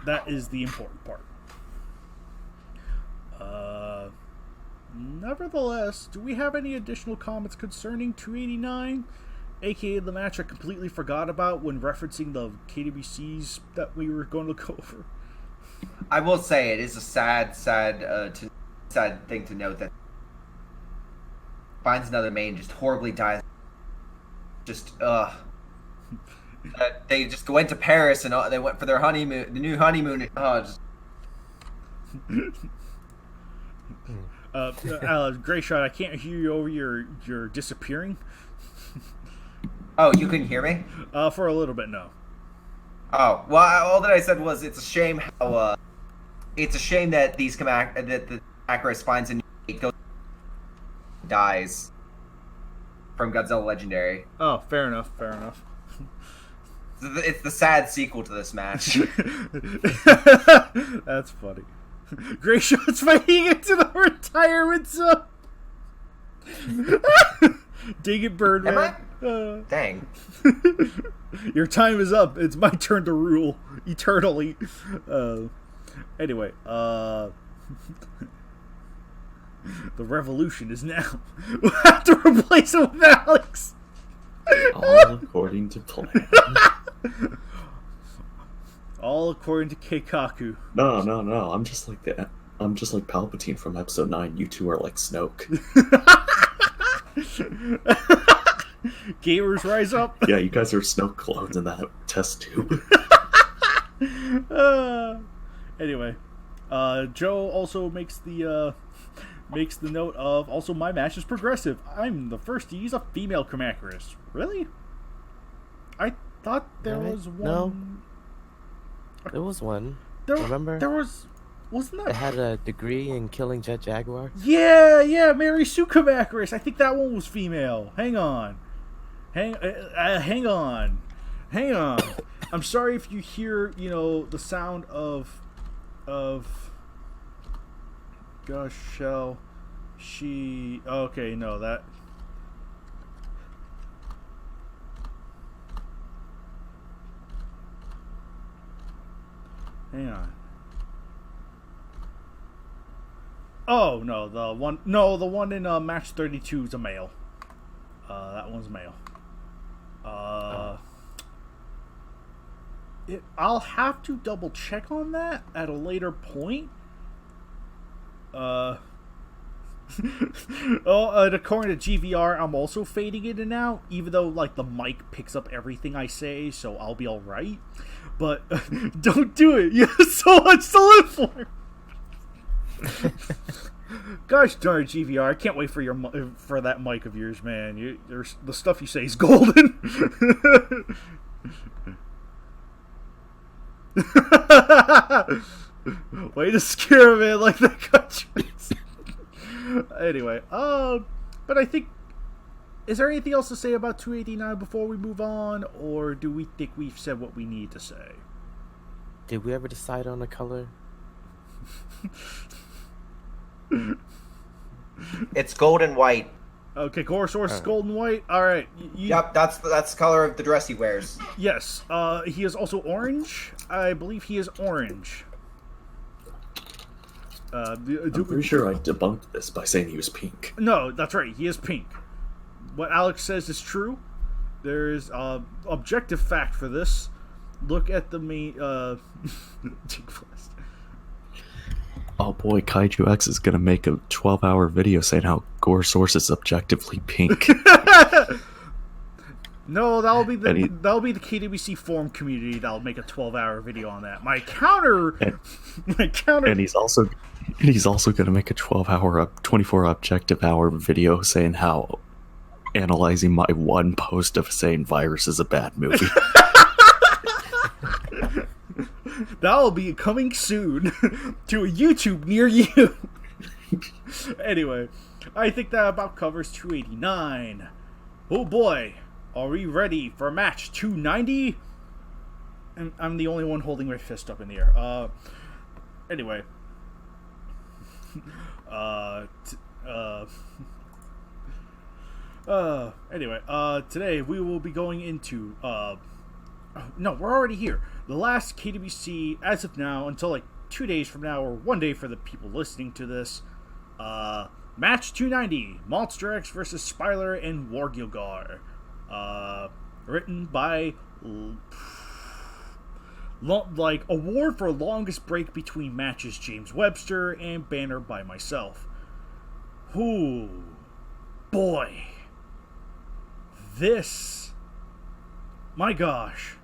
That is the important part. Nevertheless, do we have any additional comments concerning 289? aka the match I completely forgot about when referencing the KWCs that we were going to go over. I will say it is a sad thing to note that finds another main, just horribly dies. Just they just went to Paris and they went for their honeymoon, the new honeymoon. Just... Gray Shot, I can't hear you over your disappearing. Oh, you couldn't hear me? For a little bit, no. Oh, well, all that I said was it's a shame how it's a shame that that the Macros finds a new goes dies from Godzilla Legendary. Oh, fair enough. It's the sad sequel to this match. That's funny. Gray Shot's fighting into the retirement zone. Dig it, Birdman. Dang. Your time is up. It's my turn to rule eternally. Anyway, the revolution is now. We'll have to replace him with Alex. All according to plan. All according to Keikaku. No. I'm just like Palpatine from Episode 9. You two are like Snoke. Gamers rise up. Yeah, you guys are Snoke clones in that test tube. Anyway, Joe also makes the note of, also my match is progressive. I'm the first to use a female Chronicles. Really? I thought there was one. No. There was one. Remember? There was... Wasn't that... It had a degree in killing Jet Jaguar. Yeah, Mary Sue Chronicles. I think that one was female. Hang on. Hang on. I'm sorry if you hear, the sound of gosh, shall she... Okay, no, that... Hang on. Oh, no, the one in match 32 is a male. That one's male. I'll have to double check on that at a later point. And according to GVR, I'm also fading in and out, even though the mic picks up everything I say, so I'll be alright. But don't do it. You have so much to live for. Gosh darn it, GVR! I can't wait for that mic of yours, man. The stuff you say is golden. Way to scare a man like that, countries. Anyway, but I think, is there anything else to say about 289 before we move on, or do we think we've said what we need to say? Did we ever decide on a color? It's gold and white. Okay, Gorosaurus is gold and white. All right. Yep, that's the color of the dress he wears. Yes. He is also orange. I believe he is orange. I'm pretty sure I debunked this by saying he was pink. No, that's right. He is pink. What Alex says is true. There is objective fact for this. Look at the main. Oh boy, Kaiju X is gonna make a 12-hour video saying how Gorosaurus is objectively pink. No, that'll be the KWC forum community that'll make a 12-hour video on that. My counter. And he's also gonna make a 24 objective hour video saying how analyzing my one post of saying Virus is a bad movie. That'll be coming soon to a YouTube near you. Anyway, I think that about covers 289. Oh boy, are we ready for match 290? And I'm the only one today we will be going into no, we're already here. The last KWC, as of now, until 2 days from now, or 1 day for the people listening to this, match 290, Monster X versus Spyler and War Gilgar. Written by award for longest break between matches, James Webster, and banner by myself. Ooh, boy, this, my gosh,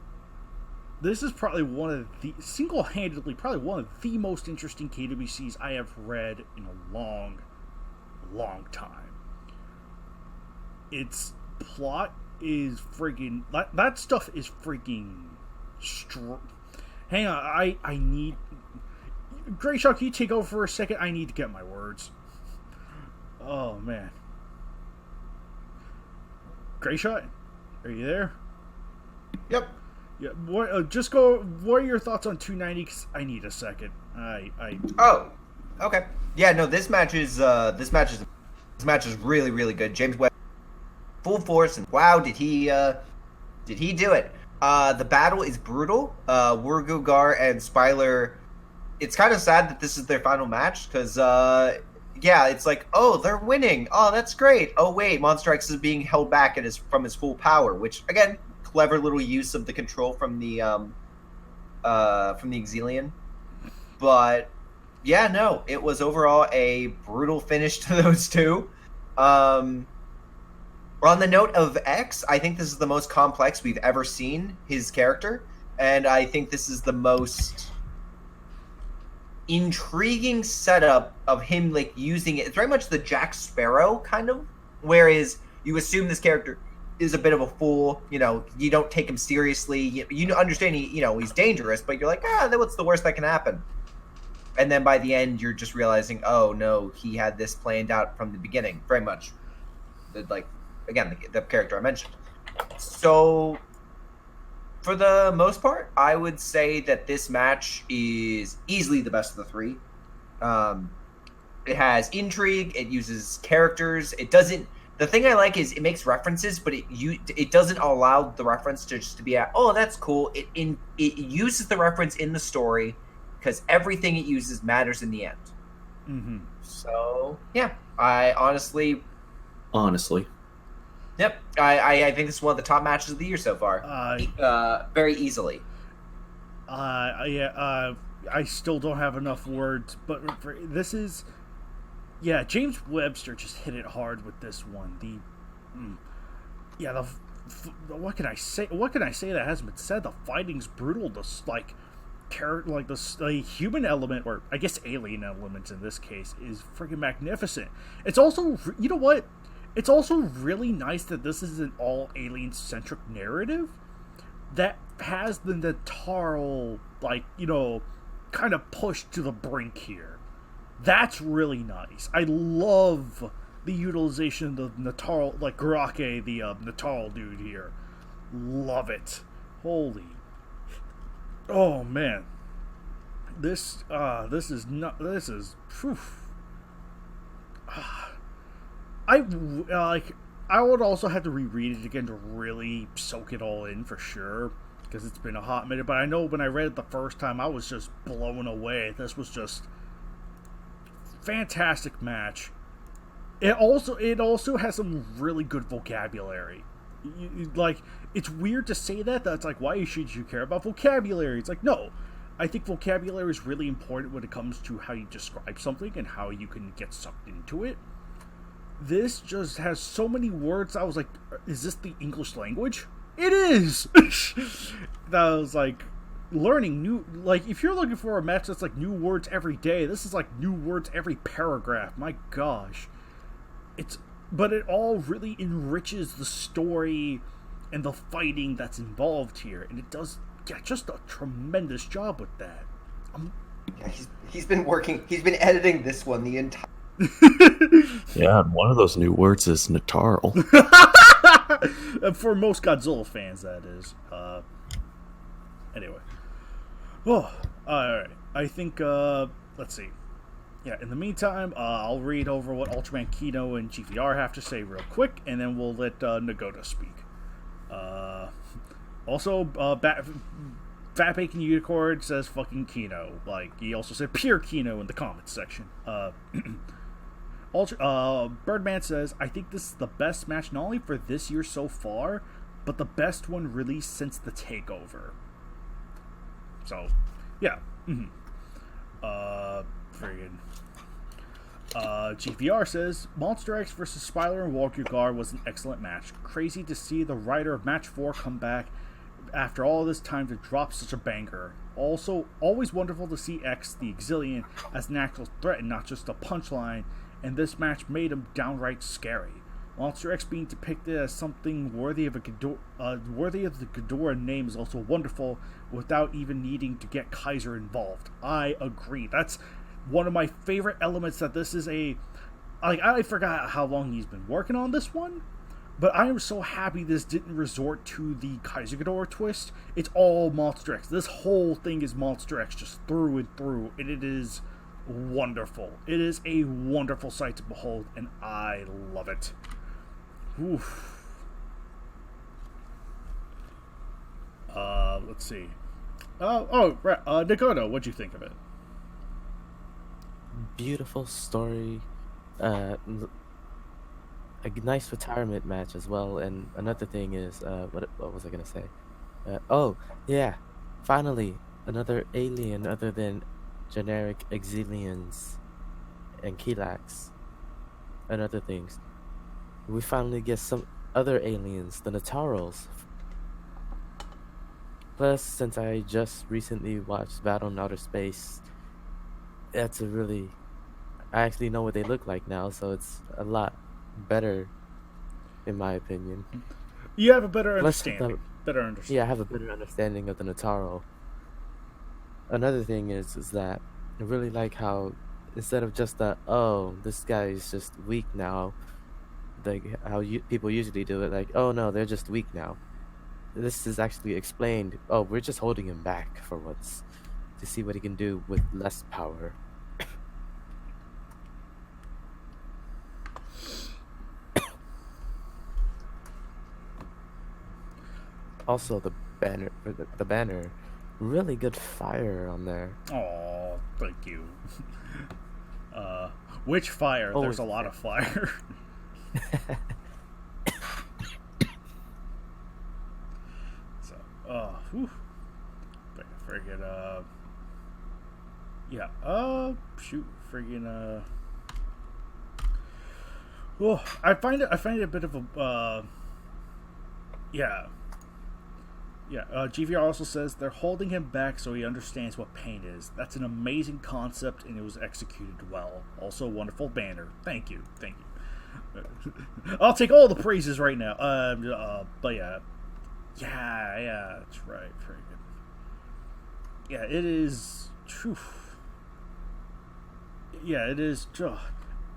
this is probably single-handedly one of the most interesting KWCs I have read in a long time. Its plot is friggin', that stuff is friggin' hang on, I need, Grayshaw, can you take over for a second? I need to get my words. Oh man, Grayshaw, are you there? Yep. Yeah. What? Just go. What are your thoughts on 290? 'Cause I need a second. Oh, okay. Yeah. No. This match is really, really good. James Webb, full force, and wow, did he do it? The battle is brutal. Wurgugar and Spyler. It's kind of sad that this is their final match because, yeah, it's like, oh, they're winning. Oh, that's great. Oh, wait, Monster X is being held back from his full power, which again, clever little use of the control from the Exilian. But yeah, no, it was overall a brutal finish to those two. On the note of X, I think this is the most complex we've ever seen his character, and I think this is the most intriguing setup of him, like, using it. It's very much the Jack Sparrow kind of, whereas you assume this character is a bit of a fool, you know, you don't take him seriously, you understand he's dangerous, but you're like, what's the worst that can happen? And then by the end, you're just realizing, oh no, he had this planned out from the beginning, very much. The character I mentioned. So, for the most part, I would say that this match is easily the best of the three. It has intrigue, it uses characters, it doesn't... The thing I like is it makes references, but it doesn't allow the reference to just to be at, oh, that's cool. It uses the reference in the story, because everything it uses matters in the end. Mm-hmm. So, yeah. I honestly... Yep, I think this is one of the top matches of the year so far. Very easily. I still don't have enough words, but this is... Yeah, James Webster just hit it hard with this one. What can I say? What can I say that hasn't been said? The fighting's brutal. The human element, or I guess alien element in this case, is freaking magnificent. It's also, you know what? It's also really nice that this is an all alien-centric narrative that has the Nataro, kind of pushed to the brink here. That's really nice. I love the utilization of the Nataro, like Garake, the Nataro dude here. Love it. Holy. Oh man. This is not. This is. Whew. I would also have to reread it again to really soak it all in for sure, because it's been a hot minute. But I know when I read it the first time, I was just blown away. This was just fantastic match. It also has some really good vocabulary. It's weird to say that. That's like, why should you care about vocabulary? It's like, no. I think vocabulary is really important when it comes to how you describe something and how you can get sucked into it. This just has so many words. I was like, is this the English language? It is! That was like, learning new, if you're looking for a match that's like new words every day, this is like new words every paragraph. My gosh. But it all really enriches the story and the fighting that's involved here. And it does just a tremendous job with that. He's been editing this one the entire... Yeah, and one of those new words is Nataro. For most Godzilla fans, that is. Anyway. Oh, alright. I think, let's see. Yeah, in the meantime, I'll read over what Ultraman Kino and GVR have to say real quick, and then we'll let Nagoto speak. Also, Fat Bacon Unicorn says fucking Kino. He also said pure Kino in the comments section. Birdman says, I think this is the best match not only for this year so far, but the best one released since the takeover. So, yeah. Friggin'. GVR says, Monster X vs. Spyler and Walkirgar was an excellent match. Crazy to see the writer of Match 4 come back after all this time to drop such a banger. Also, always wonderful to see X, the Exilian, as an actual threat and not just a punchline, and this match made him downright scary. Monster X being depicted as something worthy of the Ghidorah name is also wonderful, without even needing to get Kaiser involved. I agree. That's one of my favorite elements, that this is I forgot how long he's been working on this one, but I am so happy this didn't resort to the Kaiser Ghidorah twist. It's all Monster X. This whole thing is Monster X just through and through, and it is wonderful. It is a wonderful sight to behold, and I love it. Oof. Let's see. Right. Dakota, what'd you think of it? Beautiful story. A nice retirement match as well. And another thing is, what was I gonna say? Oh yeah, finally another alien other than generic Exilians and Kilax and other things. We finally get some other aliens, the Nataros. Plus, since I just recently watched Battle in Outer Space, I actually know what they look like now, so it's a lot better, in my opinion. You have a better understanding. Yeah, I have a better understanding of the Nataro. Another thing is that I really like how, instead of just this guy is just weak now, like how people usually do it, like, oh no, they're just weak now. This is actually explained. Oh, we're just holding him back for once to see what he can do with less power. Also, the banner, really good fire on there. Oh, thank you. Which fire? Oh, there's a lot of fire. Whew. Friggin', well, I find it a bit of a, GVR also says they're holding him back so he understands what pain is. That's an amazing concept, and it was executed well. Also, a wonderful banner. Thank you. I'll take all the praises right now. But yeah. Yeah, that's right. Very good. Yeah, it is. Yeah, it is.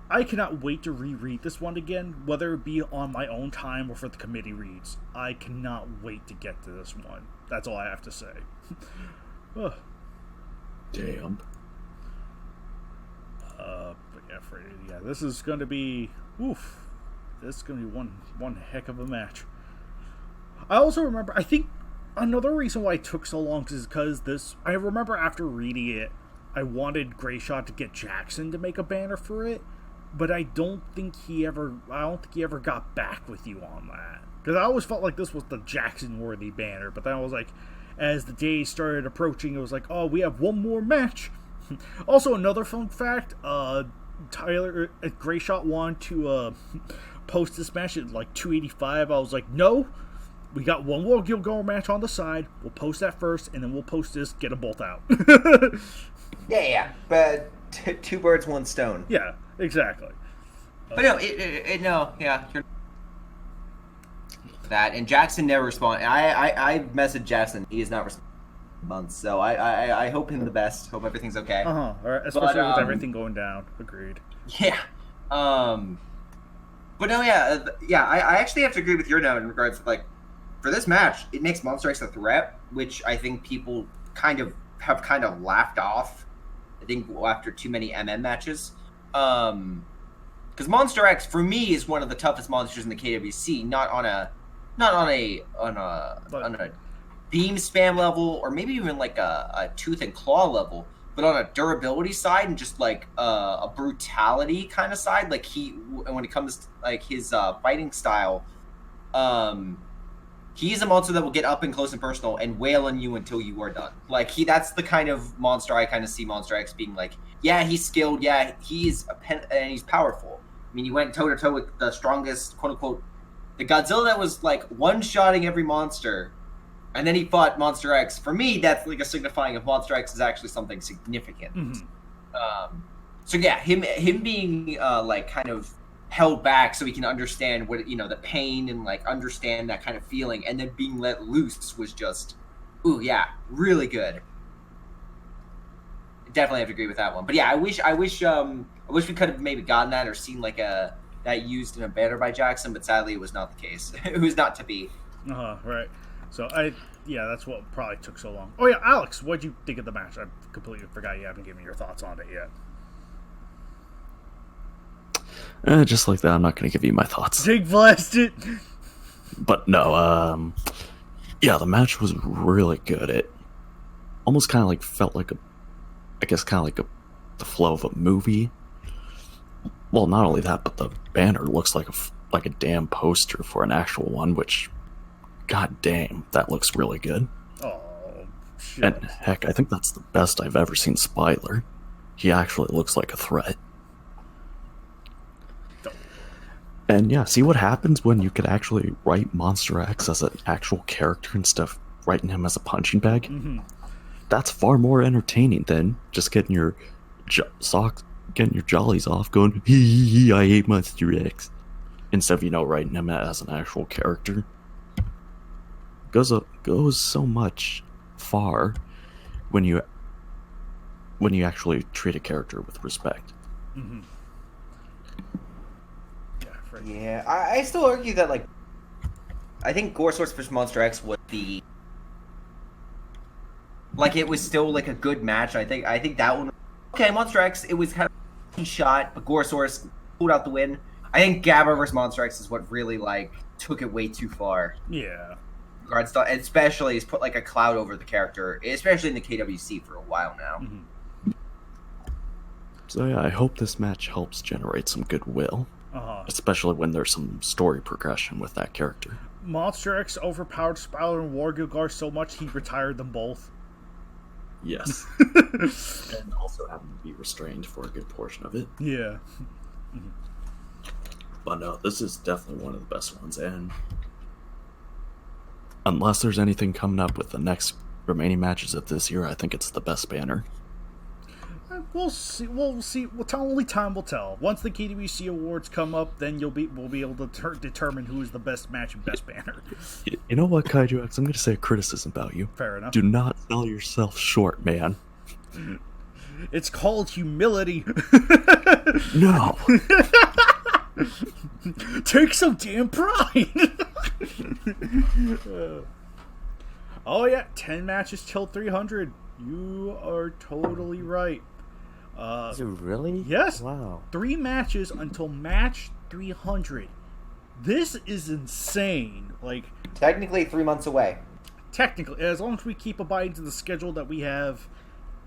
I cannot wait to reread this one again, whether it be on my own time or for the committee reads. I cannot wait to get to this one. That's all I have to say. Damn. But yeah, this is going to be. This is going to be one heck of a match. I also remember, I think another reason why it took so long is because I remember after reading it, I wanted Grayshot to get Jackson to make a banner for it, but I don't think he ever got back with you on that. Because I always felt like this was the Jackson-worthy banner, but then I was like, as the days started approaching, it was like, oh, we have one more match. Also, another fun fact, Grayshot wanted to post this match at like 285. I was like, no. We got one more Gilgore match on the side. We'll post that first, and then we'll post this, get them both out. Yeah. But two birds, one stone. Yeah, exactly. But no, you're that. And Jackson never responded. I messaged Jackson. He has not responded in months. So I hope him the best. Hope everything's okay. All right. Especially with everything going down. Agreed. Yeah. But no, I actually have to agree with your note in regards to, like, for this match, it makes Monster X a threat, which I think people have laughed off. I think after too many MM matches, because Monster X for me is one of the toughest monsters in the KWC. Not on a beam spam level, or maybe even like a tooth and claw level, but on a durability side and just like a brutality kind of side. Like when it comes to like his fighting style, He's a monster that will get up and close and personal and wail on you until you are done. Like, that's the kind of monster I kind of see Monster X being like, yeah, he's skilled, yeah, he's and he's powerful. I mean, he went toe-to-toe with the strongest, quote-unquote, the Godzilla that was, like, one-shotting every monster, and then he fought Monster X. For me, that's, like, a signifying of Monster X is actually something significant. Mm-hmm. So, yeah, him being, like, kind of held back so he can understand what, you know, the pain and, like, understand that kind of feeling, and then being let loose was just, ooh, yeah, really good. Definitely have to agree with that one. But, yeah, I wish we could have maybe gotten that or seen, like, that used in a banner by Jackson, but sadly it was not the case. It was not to be. Right. So, that's what probably took so long. Oh, yeah, Alex, what'd you think of the match? I completely forgot you haven't given me your thoughts on it yet. Just like that, I'm not going to give you my thoughts. Dig blasted! But no, yeah, the match was really good. It almost kind of like felt like the flow of a movie. Well, not only that, but the banner looks like a damn poster for an actual one, which, god damn, that looks really good. Oh, shit. And heck, I think that's the best I've ever seen Spyler. He actually looks like a threat. And yeah, see what happens when you could actually write Monster X as an actual character instead of writing him as a punching bag? Mm-hmm. That's far more entertaining than just getting your jollies off going, hee, I hate Monster X. Instead of, writing him as an actual character. Goes so much far when you actually treat a character with respect. Mm-hmm. Yeah, I still argue that, like, I think Gore Source vs. Monster X was it was still, like, a good match. I think that one, okay, Monster X, it was kind of shot, but Gore Source pulled out the win. I think Gabba vs. Monster X is what really, like, took it way too far. Yeah. Especially, it's put, like, a cloud over the character, especially in the KWC for a while now. Mm-hmm. So, yeah, I hope this match helps generate some goodwill. Especially when there's some story progression with that character. Monster X overpowered Spyler and War Gilgar so much he retired them both. Yes. And also having to be restrained for a good portion of it. Yeah. But no, this is definitely one of the best ones, and unless there's anything coming up with the next remaining matches of this year, I think it's the best banner. We'll see. Only time will tell. Once the KWC awards come up, then we'll be able to determine who is the best match and best banner. You know what, Kaiju X? I'm going to say a criticism about you. Fair enough. Do not sell yourself short, man. It's called humility. No. Take some damn pride. Oh yeah, 10 matches till 300. You are totally right. Is it really? Yes. Wow. 3 matches until match 300. This is insane. Like, technically 3 months away. Technically, as long as we keep abiding to the schedule that we have,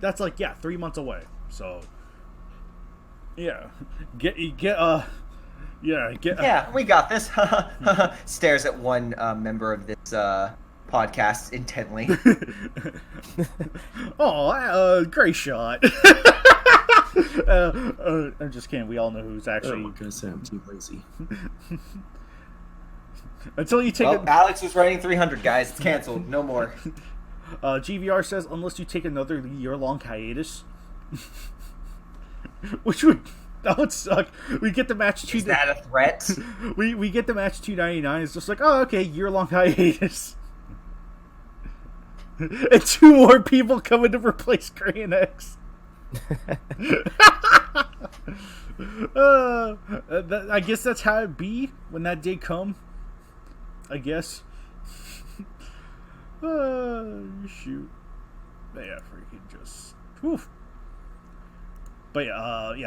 that's 3 months away. So, yeah, yeah, we got this. Stares at one member of this podcast intently. Oh, great shot. I'm just kidding. We all know who's actually. I'm gonna say I'm too lazy. Until you take. Alex was writing 300, guys. It's canceled. No more. GVR says unless you take another year-long hiatus, that would suck. We get the match. Is that a threat? We get the match 299. It's just like, oh, okay, year-long hiatus. And 2 more people coming to replace Crayon X. I guess that's how it be when that day come. I guess. Shoot. Yeah, freaking just. Whew. But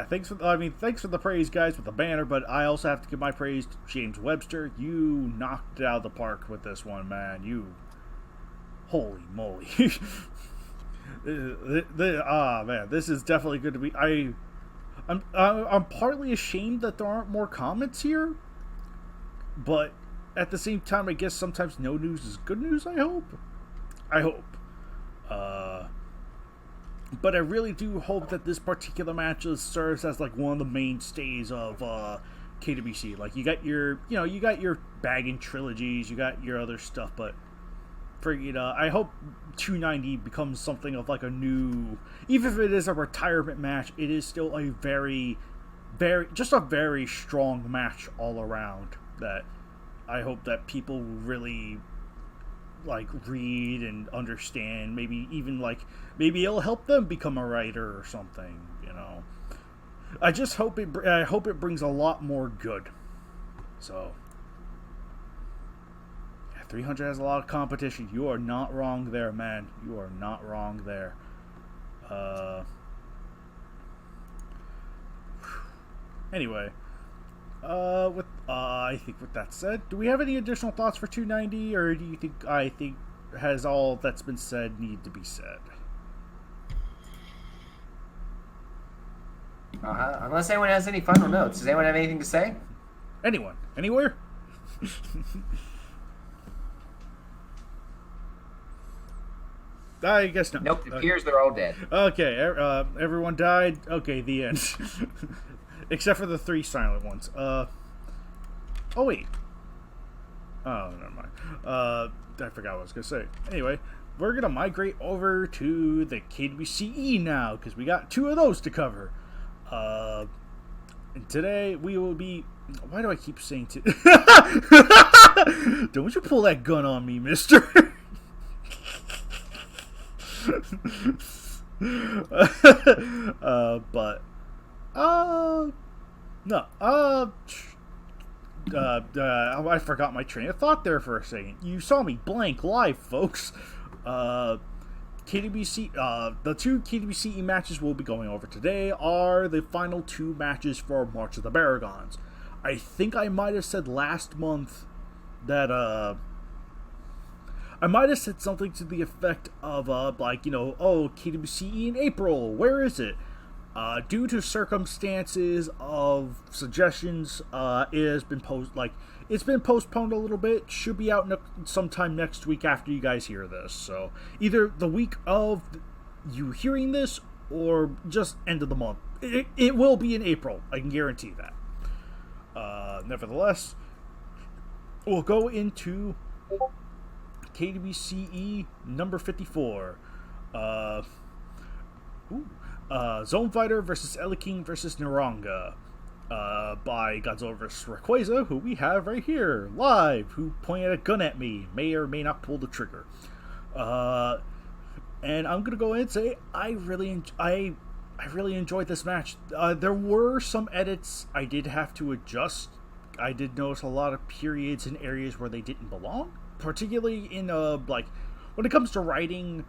thanks for the praise, guys, with the banner. But I also have to give my praise to James Webster. You knocked it out of the park with this one, man. You. Holy moly. Man, this is definitely good to be. I'm partly ashamed that there aren't more comments here, but at the same time, I guess sometimes no news is good news. I hope. But I really do hope that this particular match serves as like one of the mainstays of KWC. Like you got your bagging trilogies, you got your other stuff, but I hope 290 becomes something of like a new, even if it is a retirement match, it is still a very strong match all around that I hope that people really like read and understand. Maybe even maybe it'll help them become a writer or something. I just hope it brings a lot more good. So 300 has a lot of competition. You are not wrong there, man. You are not wrong there. Anyway, I think with that said, do we have any additional thoughts for 290, or do you think has all that's been said need to be said? Unless anyone has any final notes. Does anyone have anything to say? Anyone? Anywhere? I guess not. Nope, it appears they're all dead. Okay, everyone died. Okay, the end. Except for the 3 silent ones. Oh, wait. Oh, never mind. I forgot what I was going to say. Anyway, we're going to migrate over to the KWCE now, because we got 2 of those to cover. And today we will be... Why do I keep saying to... Don't you pull that gun on me, mister. I forgot my train of thought there for a second. You saw me blank live, folks. KWC, the 2 KWCE matches we'll be going over today are the final 2 matches for March of the Baragons. I think I might have said last month that, I might have said something to the effect of, KWCE in April, where is it? Due to circumstances of suggestions, it has been it's been postponed a little bit. Should be out sometime next week after you guys hear this. So either the week of you hearing this or just end of the month. It will be in April. I can guarantee that. Nevertheless, we'll go into KWCE number 54. Zone Fighter versus King versus Naranga. By Godzilla vs. Rayquaza, who we have right here, live, who pointed a gun at me, may or may not pull the trigger. And I'm gonna go in and say, I really enjoyed this match. There were some edits I did have to adjust. I did notice a lot of periods in areas where they didn't belong, particularly in, when it comes to writing,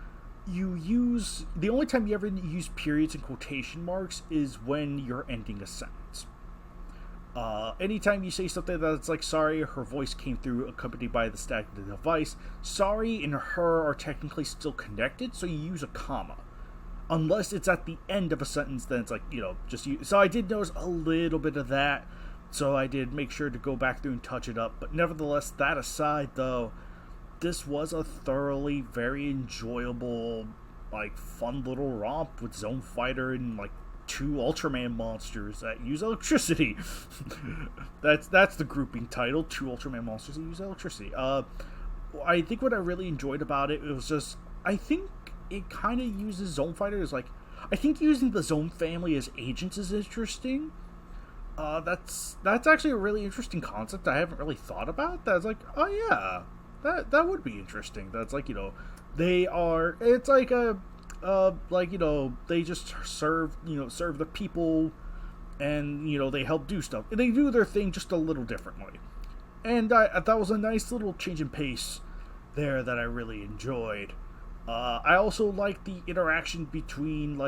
the only time you ever use periods and quotation marks is when you're ending a sentence. Anytime you say something that's like, sorry, her voice came through accompanied by the static of the device, sorry and her are technically still connected, so you use a comma. Unless it's at the end of a sentence, then it's like, just use. So I did notice a little bit of that, so I did make sure to go back through and touch it up. But nevertheless, that aside, though, this was a thoroughly, very enjoyable, fun little romp with Zone Fighter and, 2 Ultraman monsters that use electricity. That's the grouping title, 2 Ultraman monsters that use electricity. I think what I really enjoyed about it was just, I think it kind of uses Zone Fighter as, I think using the Zone family as agents is interesting. That's actually a really interesting concept I haven't really thought about. That's like, oh yeah, that would be interesting. That's they are, it's like a, they just serve the people, and, they help do stuff. They do their thing just a little differently. And that was a nice little change in pace there that I really enjoyed. I also like the interaction between,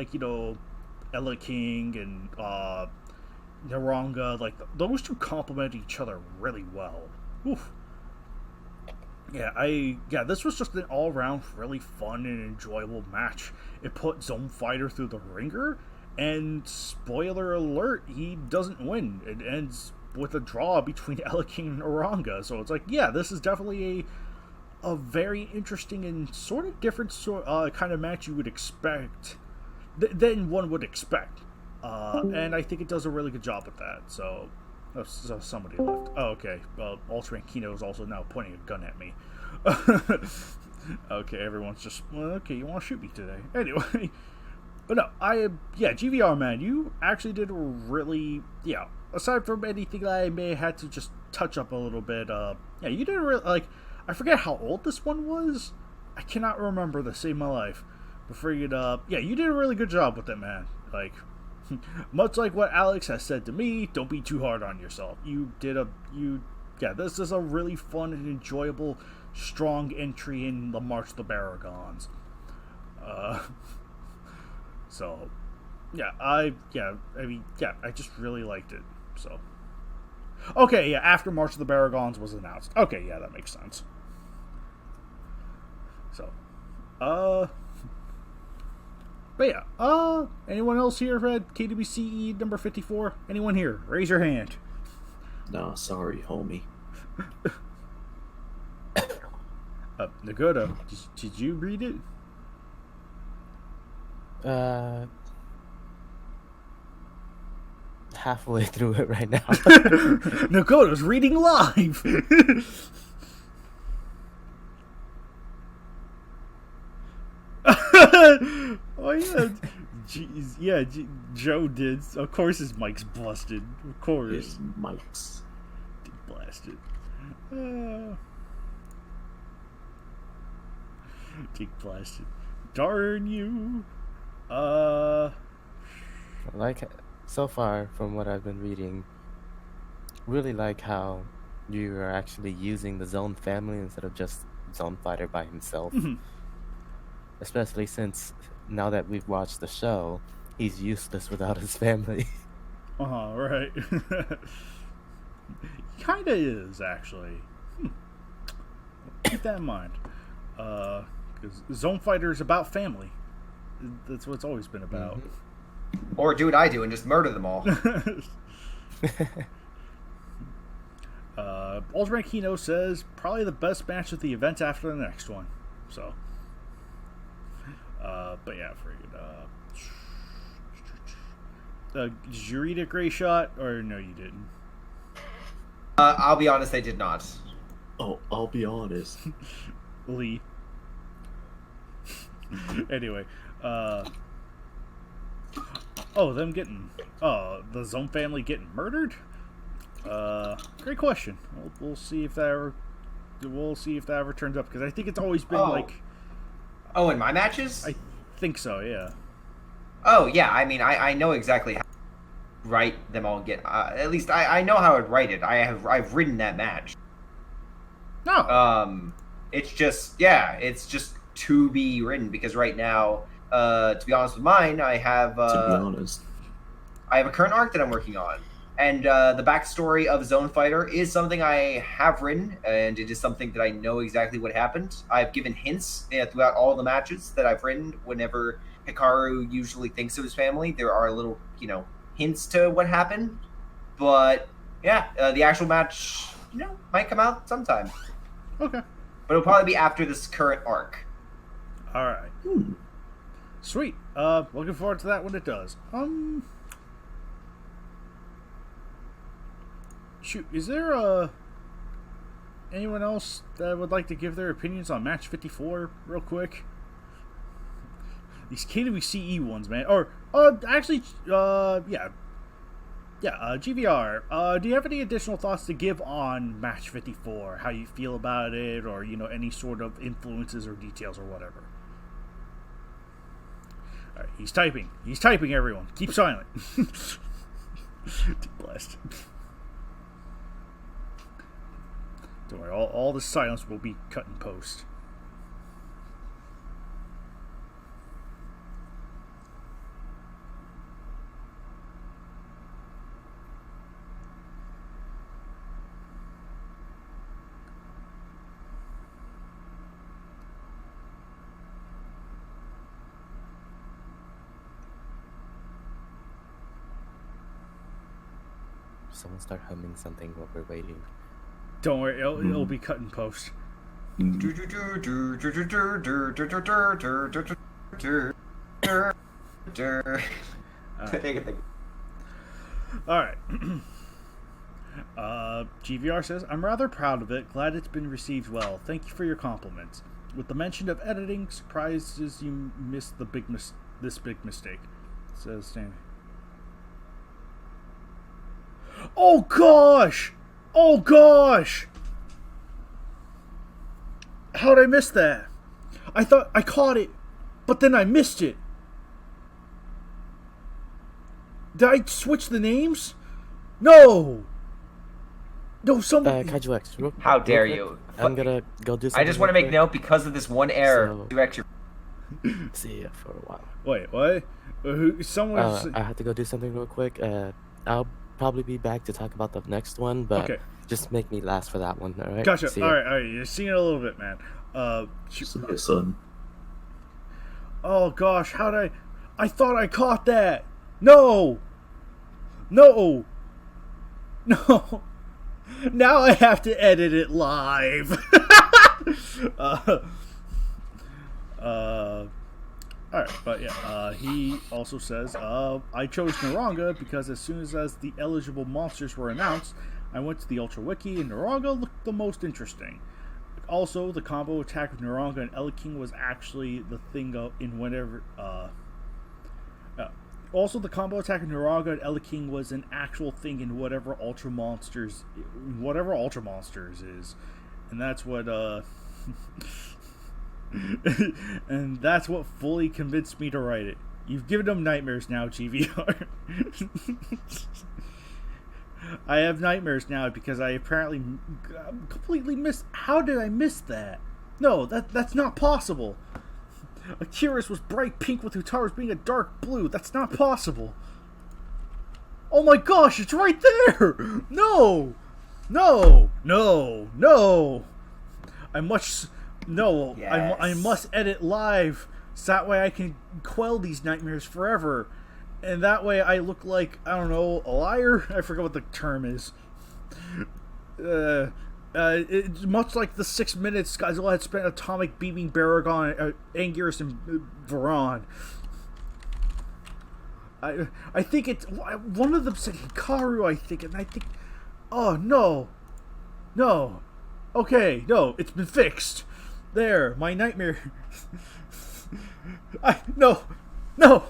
Ella King and, Naranga. Those 2 complement each other really well. Oof. Yeah, this was just an all-around really fun and enjoyable match. It put Zone Fighter through the ringer, and spoiler alert, he doesn't win. It ends with a draw between Eleking and Oranga. So it's like, yeah, this is definitely a very interesting and sort of different kind of match you would expect than one would expect. And I think it does a really good job with that. So somebody left. Oh, okay. Well, Ultraman Kino is also now pointing a gun at me. Okay, everyone's just, well, okay, you want to shoot me today. Anyway. But no, GVR, man, you actually did a really, aside from anything that I may have had to just touch up a little bit, you did a really, like, I forget how old this one was. I cannot remember to save my life. But figured, you did a really good job with it, man. Like, much like what Alex has said to me, don't be too hard on yourself. This is a really fun and enjoyable, strong entry in the March of the Baragons. So, I just really liked it. So, okay, after March of the Baragons was announced. Okay, that makes sense. So, anyone else here read KWCE number 54? Anyone here? Raise your hand. No, sorry, homie. Nagoto, did you read it? Halfway through it right now. Nagoto's reading live. Oh yeah, jeez, yeah. Joe did. Of course, his mic's busted. Of course, his mic's blasted. Dick blasted. Darn you. Like, so far from what I've been reading, really like how you are actually using the Zone family instead of just Zone Fighter by himself. Mm-hmm. Especially since now that we've watched the show, he's useless without his family. Right. Kinda is, actually. Keep that in mind. Because Zone Fighter is about family. That's what it's always been about. Mm-hmm. Or do what I do and just murder them all. Ultraman Kino says probably the best match of the event after the next one. So, but yeah, did you read it, Gray Shot, or no, you didn't? I'll be honest, I did not. Oh, I'll be honest. Lee. Anyway, the Zone family getting murdered? Great question. We'll see if that ever turns up, because I think it's always been in my matches? I think so, yeah. Oh, yeah, I mean, I know exactly how to write them all get... at least I know how to write it. I've written that match. No. It's just to be written, because right now, to be honest with mine, I have... to be honest. I have a current arc that I'm working on. And the backstory of Zone Fighter is something I have written, and it is something that I know exactly what happened. I've given hints throughout all the matches that I've written. Whenever Hikaru usually thinks of his family, there are little, hints to what happened. But, the actual match, might come out sometime. Okay. But it'll probably be after this current arc. Alright. Sweet. Looking forward to that when it does. Shoot, is there anyone else that would like to give their opinions on match 54 real quick? These KWCE ones, man. Or actually, GVR. Do you have any additional thoughts to give on match 54? How you feel about it, or any sort of influences or details or whatever? All right, he's typing. He's typing. Everyone, keep silent. Blessed. Don't worry, all the silence will be cut in post. someone start humming something while we're waiting. Don't worry, it'll be cut in post. Alright. GVR says, I'm rather proud of it. Glad it's been received well. Thank you for your compliments. With the mention of editing, surprises you missed this big mistake. Says Stan. Oh gosh! Oh gosh! How'd I miss that? I thought I caught it, but then I missed it. Did I switch the names? No! No, somebody... Kaiju X, how dare you? I'm gonna go do something. I just want to make note, because of this one error, you actually... See ya for a while. Wait, what? Someone... I have to go do something real quick. I'll probably be back to talk about the next one, but okay. Just make me last for that one, alright? Gotcha. Alright, you're seeing it a little bit, man. Son. Oh gosh, I thought I caught that! No! No! No! Now I have to edit it live! Alright, but yeah, he also says, I chose Naranga because as soon as the eligible monsters were announced, I went to the Ultra Wiki and Naranga looked the most interesting. Also, the combo attack of Naranga and Eleking was actually the thing in whenever, also, the combo attack of Naranga and Eleking was an actual thing in whatever Ultra Monsters is. And that's what, and that's what fully convinced me to write it. You've given them nightmares now, GVR. I have nightmares now because I apparently completely missed... How did I miss that? No, that's not possible. Akira's was bright pink with Utaru's being a dark blue. That's not possible. Oh my gosh, it's right there! No! No! No! No! I must edit live so that way I can quell these nightmares forever. And that way I look like, I don't know, a liar? I forget what the term is. It's much like the 6 minutes Godzilla had spent atomic beaming Baragon, Anguirus, and Varan. I think it's... One of them said Hikaru, I think, and I think... Oh, no. No. Okay, no, it's been fixed. There, my nightmare... No! No!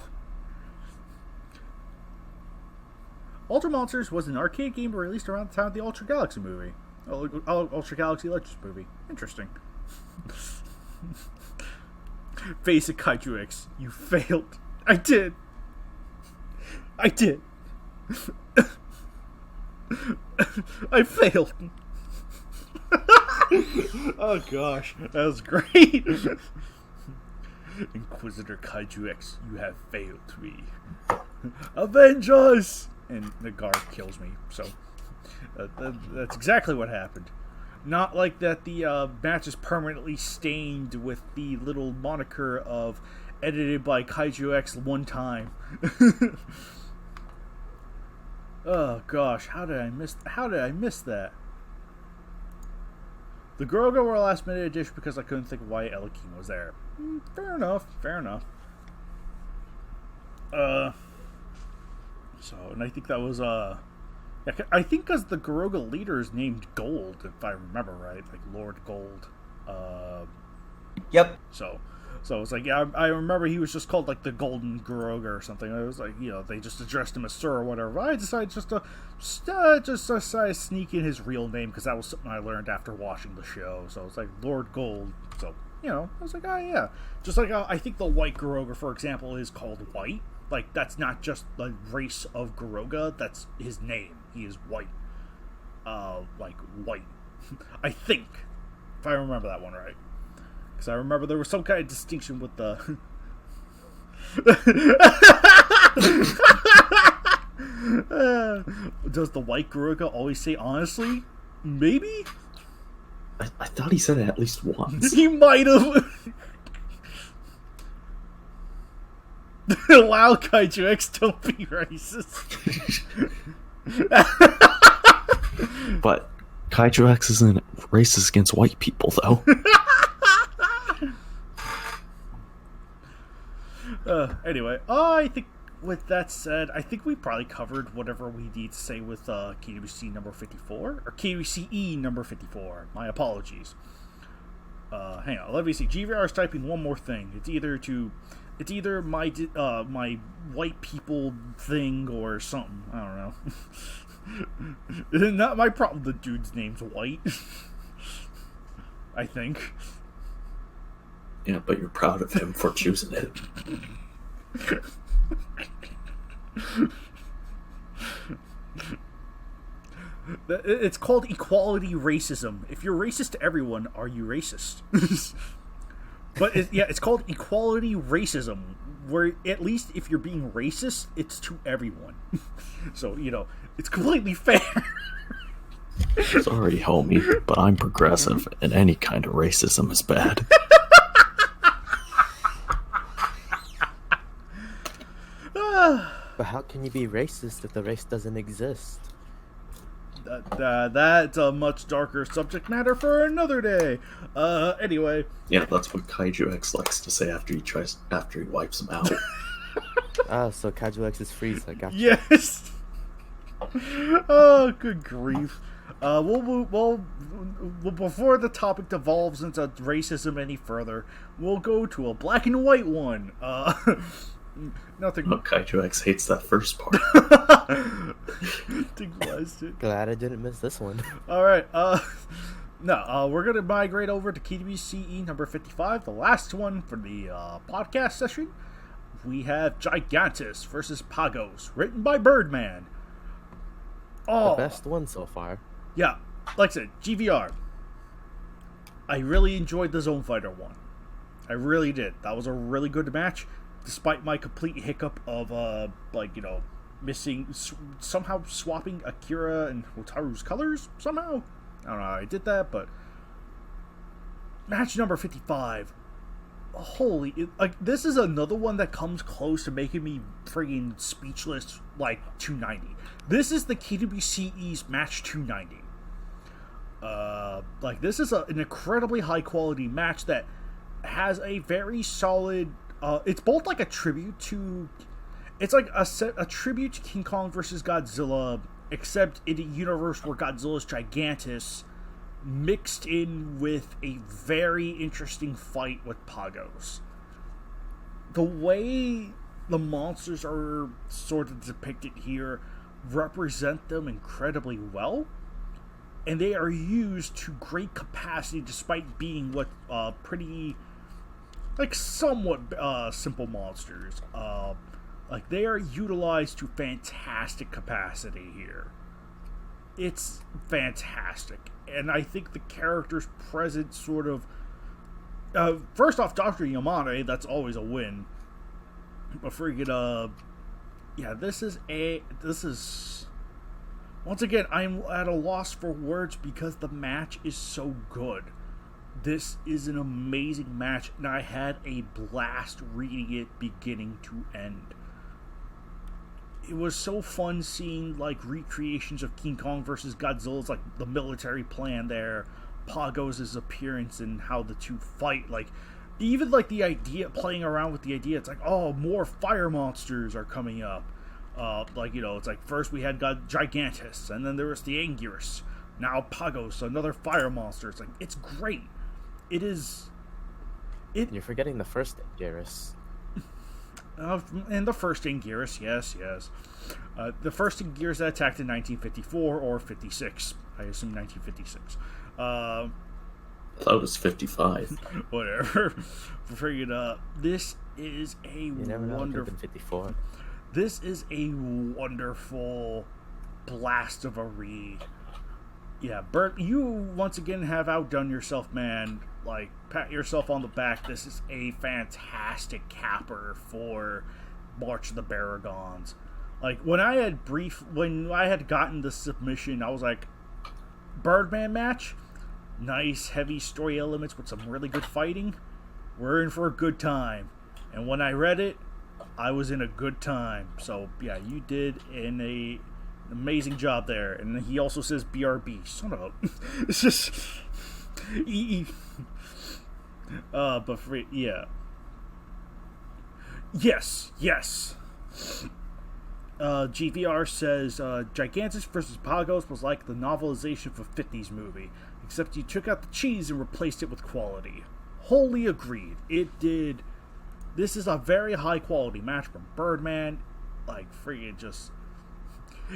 Ultra Monsters was an arcade game released around the time of the Ultra Galaxy movie. Ultra Galaxy Legends movie. Interesting. Face it, Kaiju X. You failed. I did. I failed. Oh gosh, that was great. Inquisitor Kaiju X, you have failed me. Avenge us! And the guard kills me. So that's exactly what happened. Not like that the match is permanently stained with the little moniker of edited by Kaiju X one time. Oh gosh, how did I miss that? The Grogu were a last minute addition because I couldn't think of why Eleking was there. Fair enough. So, and I think that was, I think because the Garoga leader is named Gold, if I remember right, like Lord Gold. Yep. So it's like, yeah, I remember he was just called like the Golden Garoga or something. It was like, you know, they just addressed him as Sir or whatever. I decided just to sneak in his real name because that was something I learned after watching the show. So it's like Lord Gold. So, you know, I was like, oh yeah. Just like I think the White Garoga, for example, is called White. Like, that's not just the race of Garoga, that's his name. He is white. Like, white. I think. If I remember that one right. Because I remember there was some kind of distinction with the... Does the white Garoga always say honestly? Maybe? I thought he said it at least once. He might have. Wow, Kaiju X, don't be racist. But Kaiju X isn't racist against white people, though. Anyway, I think with that said, I think we probably covered whatever we need to say with KWC number 54, or KWCE number 54. My apologies. Hang on, let me see. GVR is typing one more thing. It's either my my white people thing or something. I don't know. Not my problem. The dude's name's White. I think. Yeah, but you're proud of him for choosing it. It's called equality racism. If you're racist to everyone, are you racist? But it's called equality racism, where at least if you're being racist, it's to everyone. So, it's completely fair. Sorry, homie, but I'm progressive, and any kind of racism is bad. But how can you be racist if the race doesn't exist? That's a much darker subject matter for another day. Anyway. Yeah, that's what Kaiju X likes to say after he wipes him out. So Kaiju X is freeze. I got you. Yes. Oh, good grief. Well, before the topic devolves into racism any further, we'll go to a black and white one. Nothing. Oh, Kaiju X hates that first part. Glad I didn't miss this one. Alright, we're gonna migrate over to KWCE number 55, the last one for the podcast session. We have Gigantus versus Pagos, written by Birdman. The best one so far. Yeah, like I said, GVR. I really enjoyed the Zone Fighter one. I really did. That was a really good match. Despite my complete hiccup of, somehow swapping Akira and Hotaru's colors, somehow. I don't know how I did that, but... Match number 55. This is another one that comes close to making me friggin' speechless, 290. This is the KWCE's match 290. This is an incredibly high-quality match that has a very solid... it's both a tribute to... It's a tribute to King Kong versus Godzilla, except in a universe where Godzilla's Gigantus mixed in with a very interesting fight with Pagos. The way the monsters are sort of depicted here represent them incredibly well, and they are used to great capacity despite being pretty... somewhat simple monsters. They are utilized to fantastic capacity here. It's fantastic. And I think the characters present sort of... first off, Dr. Yamane, that's always a win. But this is... Once again, I'm at a loss for words because the match is so good. This is an amazing match, and I had a blast reading it beginning to end. It was so fun seeing, recreations of King Kong versus Godzilla's, the military plan there, Pagos' appearance and how the two fight, even, the idea, playing around with the idea, it's more fire monsters are coming up. It's first we had Gigantus, and then there was the Anguirus. Now Pagos, another fire monster. It's great. It is... You're forgetting the first Anguirus. And the first Anguirus, yes. The first Anguirus that attacked in 1954 or 56. I assume 1956. I thought it was 55. Whatever. This is a wonderful... 54. This is a wonderful blast of a read. Yeah, Bert, you once again have outdone yourself, man. Pat yourself on the back. This is a fantastic capper for March of the Baragons. When I had gotten the submission, I was like, Birdman match? Nice, heavy story elements with some really good fighting. We're in for a good time. And when I read it, I was in a good time. So, yeah, you did in a Amazing job there. And he also says BRB. Son of a... It's just... but for... Yeah. Yes. GVR says, Gigantus vs. Pagos was like the novelization of a 50s movie, except you took out the cheese and replaced it with quality. Wholly agreed. It did. This is a very high quality match from Birdman. Like, freaking just...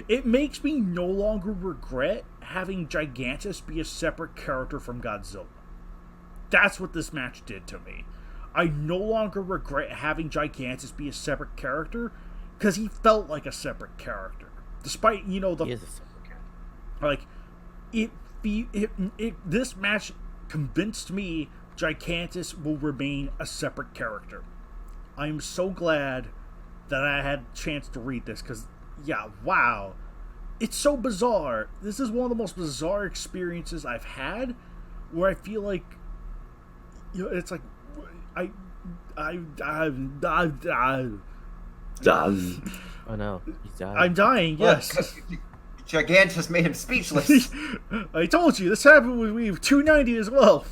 It makes me no longer regret having Gigantus be a separate character from Godzilla. That's what this match did to me. I no longer regret having Gigantus be a separate character, because he felt like a separate character. Despite, you know, the... He is a separate character. Like, this match convinced me Gigantus will remain a separate character. I'm so glad that I had a chance to read this, because, yeah, wow. It's so bizarre. This is one of the most bizarre experiences I've had, where I feel like, you know, it's like, Oh no, he's dying. I'm dying, yes. Gigantus made him speechless. I told you, this happened with me 290 as well.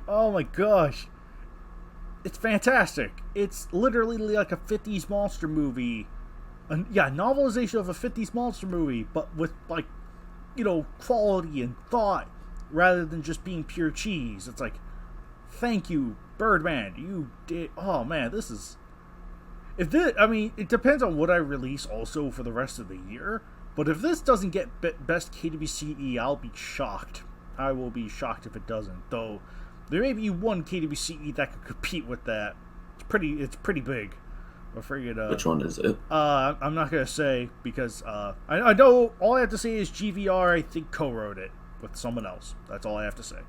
Oh my gosh. It's fantastic. It's literally like a 50s monster movie. Novelization of a 50s monster movie, but with, like, you know, quality and thought, rather than just being pure cheese. It's like, thank you, Birdman. You did... Oh man, this is... I mean, it depends on what I release also for the rest of the year, but if this doesn't get best KWCE, I'll be shocked. I will be shocked if it doesn't, though there may be one KWCE that could compete with that. It's pretty big. Which one is it? I'm not gonna say, because I know all I have to say is GVR, I think, co-wrote it with someone else. That's all I have to say.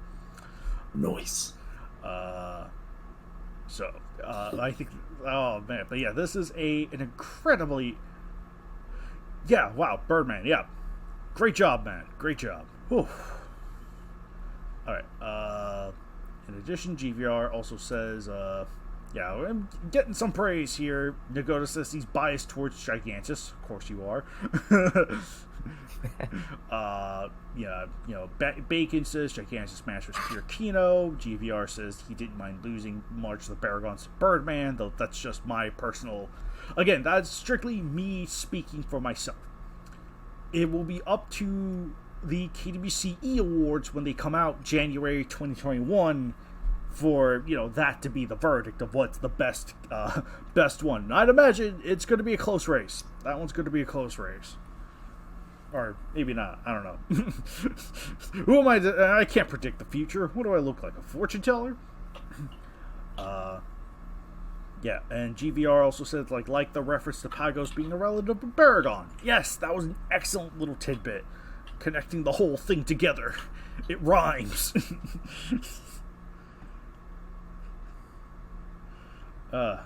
Noise. I think, oh man, but yeah, this is an incredibly, yeah, wow, Birdman, yeah, great job, man, great job. Whew. All right. In addition, GVR also says, yeah, I'm getting some praise here. Nagoda says he's biased towards Gigantus. Of course you are. Yeah, you know, Bacon says Gigantus match was pure Kino. GVR says he didn't mind losing March of the Paragons to Birdman, though that's just my personal... Again, that's strictly me speaking for myself. It will be up to the KWCE Awards when they come out January 2021 for, you know, that to be the verdict of what's the best one. I'd imagine it's going to be a close race. That one's going to be a close race. Or maybe not. I don't know. Who am I? I can't predict the future. What do I look like? A fortune teller? Yeah, and GVR also said, like the reference to Pagos being a relative of Paragon. Yes, that was an excellent little tidbit. Connecting the whole thing together. It rhymes. Dang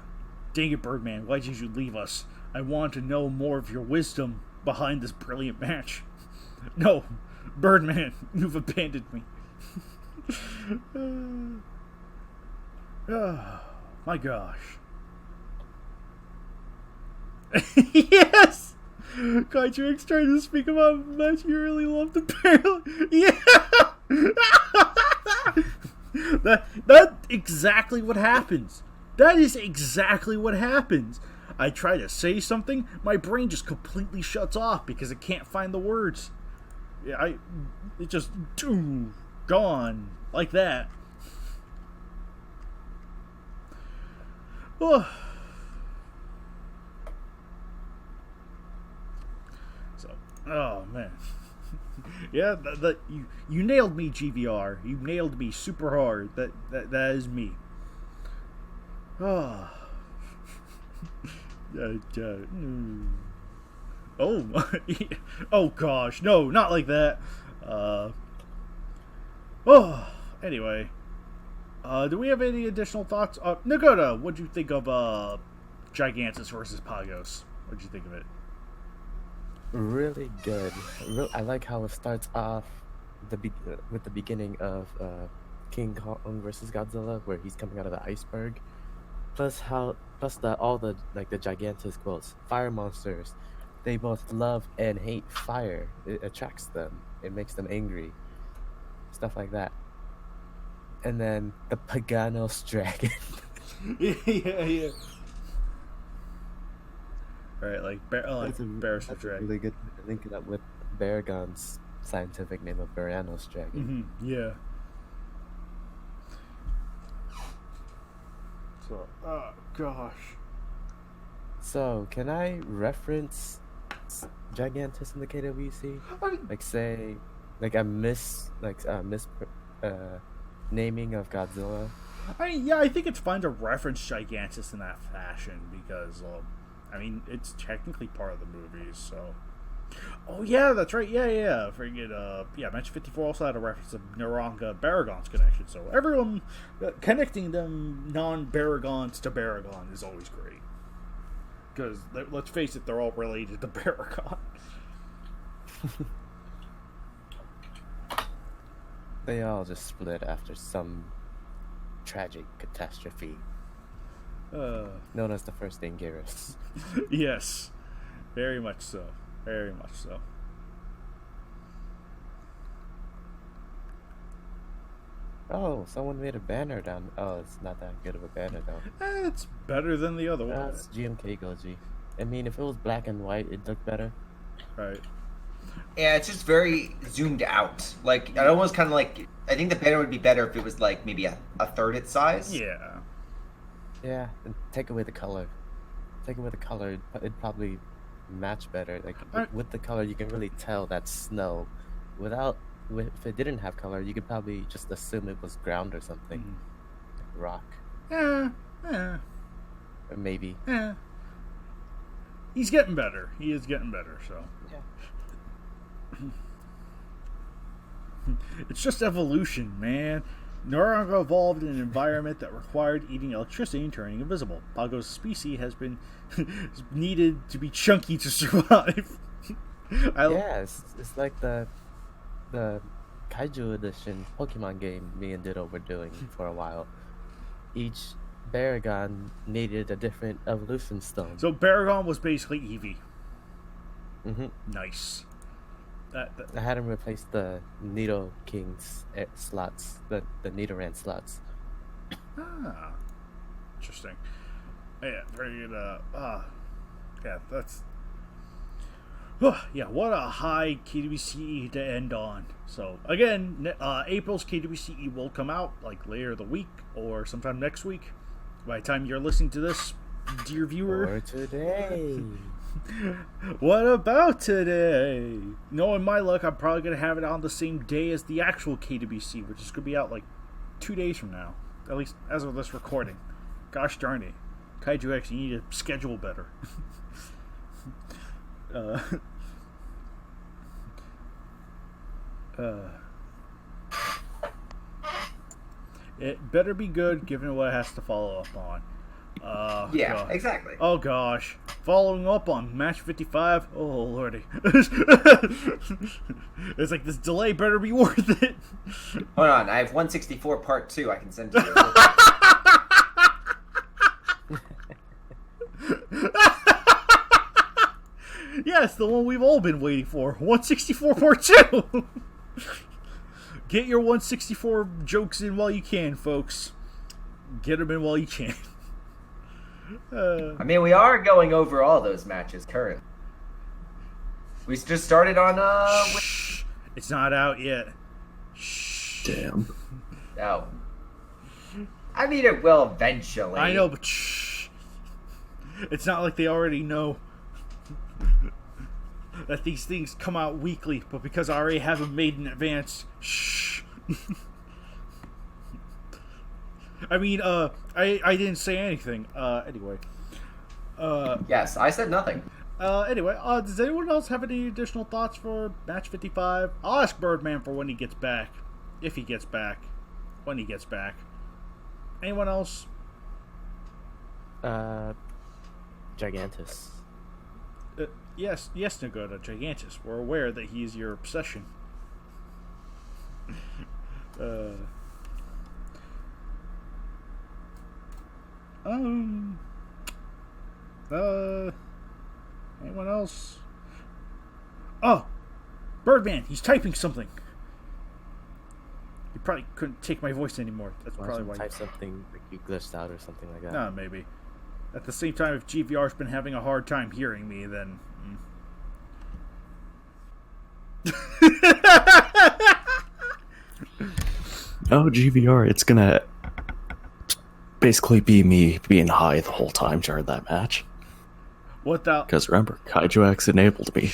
it, Birdman, why did you leave us? I want to know more of your wisdom behind this brilliant match. No, Birdman, you've abandoned me. Oh, my gosh. Yes! Kaiju X trying to speak about a match you really love to barrel. Yeah! That's exactly what happens. That is exactly what happens. I try to say something, my brain just completely shuts off because it can't find the words. It just gone like that. Oh. So, oh man, yeah, you nailed me, GVR. You nailed me super hard. That is me. Oh. Oh my. Oh gosh, no, not like that. Anyway, do we have any additional thoughts? Nagoda, what'd you think of Gigantus versus Pagos? What'd you think of it? Really good. I like how it starts off with the beginning of King Kong versus Godzilla, where he's coming out of the iceberg. Plus all the Gigantus quotes, fire monsters, they both love and hate fire. It attracts them. It makes them angry. Stuff like that. And then the Paganos dragon. yeah. Right, like Barris the dragon. Really good to link it up with Baragon's scientific name of Baranos dragon. Yeah. So, oh gosh. So, can I reference Gigantus in the KWC? Like say, like a naming of Godzilla? I think it's fine to reference Gigantus in that fashion because, it's technically part of the movies, so... Oh, yeah, that's right, yeah. Forget, Match 54 also had a reference of Naranga Baragon's connection, so everyone connecting them non-Baragons to Baragon is always great. Because, let's face it, they're all related to Baragon. They all just split after some tragic catastrophe. Known as the First Anguirus. Yes. Very much so. Very much so. Oh, someone made a banner down. Oh, it's not that good of a banner though. It's better than the other one. It's GMK Goji. I mean, if it was black and white, it'd look better. Right. Yeah, it's just very zoomed out. Like, I almost kind of like... I think the banner would be better if it was like maybe a third its size. Yeah. Yeah, and take away the color. Take away the color, it'd probably match better. Like, with the color, you can really tell that's snow. If it didn't have color, you could probably just assume it was ground or something. Like rock. Yeah. Or maybe. Yeah. He's getting better. He is getting better, so. Yeah. It's just evolution, man. Naranga evolved in an environment that required eating electricity and turning invisible. Pago's species has been needed to be chunky to survive. It's like the Kaiju edition Pokemon game me and Ditto were doing for a while. Each Baragon needed a different evolution stone. So Baragon was basically Eevee. Nice. I had him replace the Nido King's slots, the Nidoran slots. Ah, interesting. Yeah, very good. That's. What a high KWCE to end on. So again, April's KWCE will come out like later the week or sometime next week. By the time you're listening to this, dear viewer. Or today. What about today? Knowing my luck, I'm probably going to have it on the same day as the actual KWC, which is going to be out like 2 days from now. At least as of this recording. Gosh darn it. Kaiju X, you need to schedule better. It better be good given what it has to follow up on. Yeah, exactly. Oh gosh. Following up on Match 55. Oh lordy. It's like this delay better be worth it. Hold on, I have 164 part 2 I can send to you. Yes, the one we've all been waiting for. 164 part 2. Get your 164 jokes in while you can, folks. Get them in while you can. I mean, we are going over all those matches currently. We just started on Shh. It's not out yet. Shh. Damn. No. I mean, it will eventually. I know, but shh. It's not like they already know that these things come out weekly, but because I already have them made in advance, shh. I mean, I didn't say anything. Anyway. Yes, I said nothing. Anyway, does anyone else have any additional thoughts for Match 55? I'll ask Birdman for when he gets back. If he gets back. When he gets back. Anyone else? Gigantus. Yes, Nagoda, Gigantus. We're aware that he is your obsession. Anyone else? Oh, Birdman, he's typing something. He probably couldn't take my voice anymore. That's probably why. Type something like you glitched out or something like that. No, maybe. At the same time, if GVR's been having a hard time hearing me, then. Oh, GVR, it's gonna basically be me being high the whole time during that match. What the? Because remember, Kaiju X enabled me.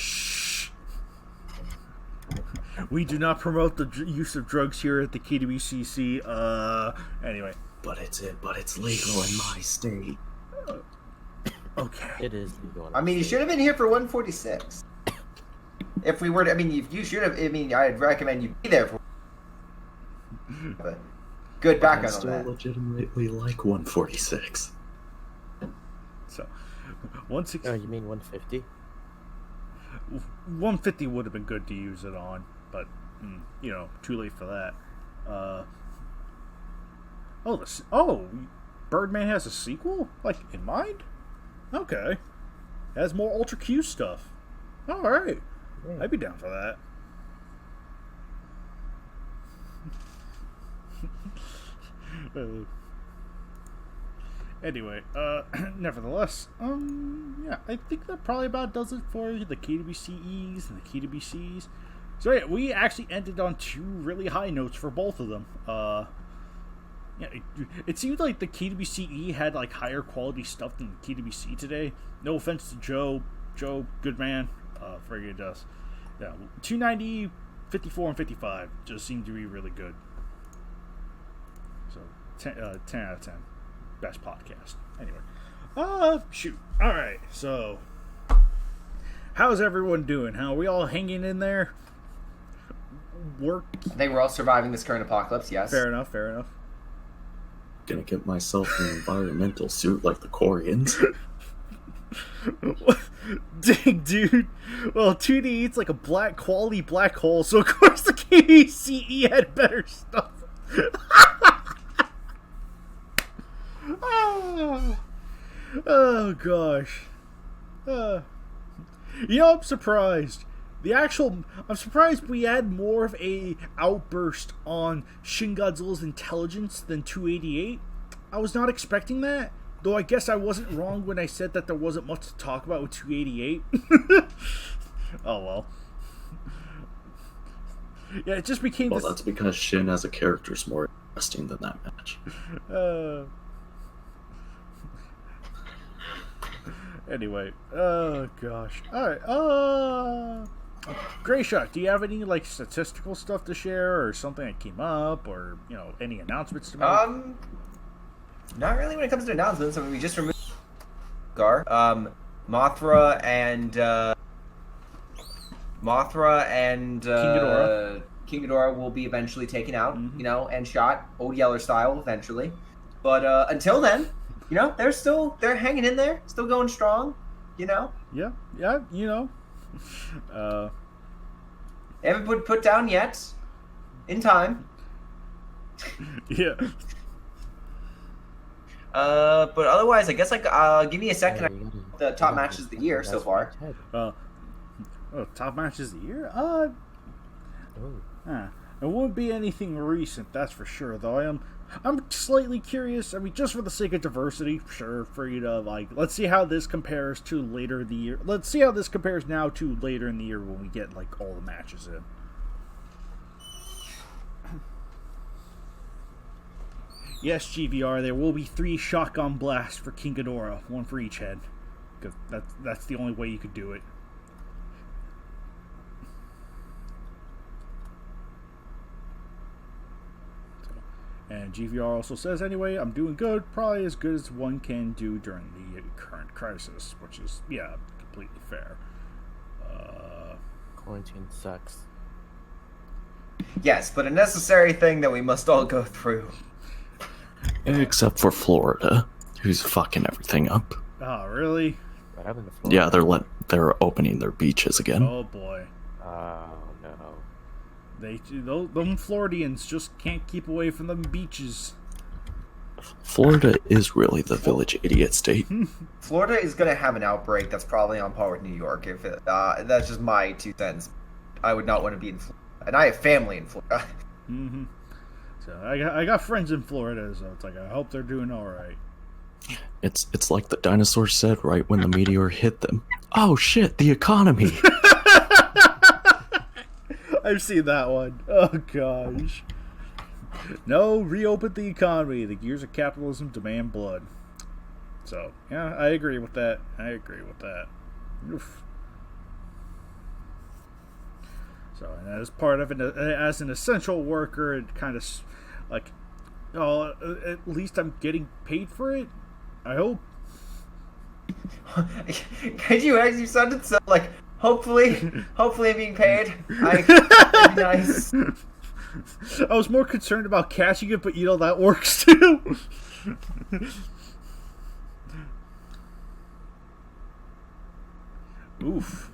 We do not promote the use of drugs here at the KWCC. Anyway. But it's legal in my state. Okay. It is legal. I mean, you should have been here for 146. If we were to, I mean, if you should have, I mean, I'd recommend you be there for. But good background on that. I still legitimately like 146. So, 160. Oh, you mean 150? 150 would have been good to use it on, but you know, too late for that. Birdman has a sequel, like in mind. Okay, has more Ultra Q stuff. All right, I'd be down for that. Anyway, nevertheless, yeah, I think that probably about does it for the KWCEs and the KWCs. So yeah, we actually ended on 2 really high notes for both of them. Yeah, it seemed like the KWCE had like higher quality stuff than the KWC today. No offense to Joe, good man, forget us. Yeah, 290, 54, and 55 just seemed to be really good. So 10 out of 10. Best podcast. Anyway. Shoot. Alright, so how's everyone doing? How are we all hanging in there? Work? I think we're all surviving this current apocalypse, yes. Fair enough. Gonna get myself an environmental suit like the Koreans. Dang, dude. Well, 2D eats like a quality black hole, so of course the KWCE had better stuff. Oh gosh. You know, I'm surprised. I'm surprised we had more of a outburst on Shin Godzilla's intelligence than 288. I was not expecting that, though I guess I wasn't wrong when I said that there wasn't much to talk about with 288. Oh well. Yeah, it just became Well, that's because Shin as a character is more interesting than that match. Anyway, oh gosh. Alright, Greyshot, do you have any like statistical stuff to share or something that came up or, you know, any announcements to make? Not really when it comes to announcements. I mean, we just removed Gar. Mothra and King Ghidorah will be eventually taken out, you know, and shot Old Yeller style eventually. But until then, you know, they're hanging in there, still going strong, you know. Yeah, you know. They haven't put down yet. In time. Yeah. But otherwise, I guess give me a second. The top matches of the year so far. Top matches of the year? It won't be anything recent, that's for sure. Though I'm slightly curious. I mean, just for the sake of diversity, sure, for you to like, let's see how this compares to later in the year. Let's see how this compares now to later in the year when we get like all the matches in. Yes, GVR, there will be 3 shotgun blasts for King Ghidorah, 1 for each head, because that's the only way you could do it. And GVR also says, anyway, I'm doing good, probably as good as one can do during the current crisis, which is, yeah, completely fair. Quarantine sucks. Yes, but a necessary thing that we must all go through. Except for Florida, who's fucking everything up. Oh, really? What happened to Florida? Yeah, they're opening their beaches again. Oh, boy. Oh, no. Them Floridians just can't keep away from them beaches. Florida is really the village idiot state. Florida is going to have an outbreak that's probably on par with New York. If that's just my 2 cents. I would not want to be in Florida. And I have family in Florida. Mm-hmm. So I got friends in Florida, so it's like I hope they're doing all right. It's like the dinosaurs said right when the meteor hit them. Oh shit, the economy. I've seen that one. Oh gosh. No, reopen the economy. The gears of capitalism demand blood. So yeah, I agree with that. Oof. So, and as part of as an essential worker, it kind of like, oh, at least I'm getting paid for it. I hope. Could you actually? You sounded so like, hopefully I'm being paid. That'd be nice. I was more concerned about catching it, but that works too. Oof.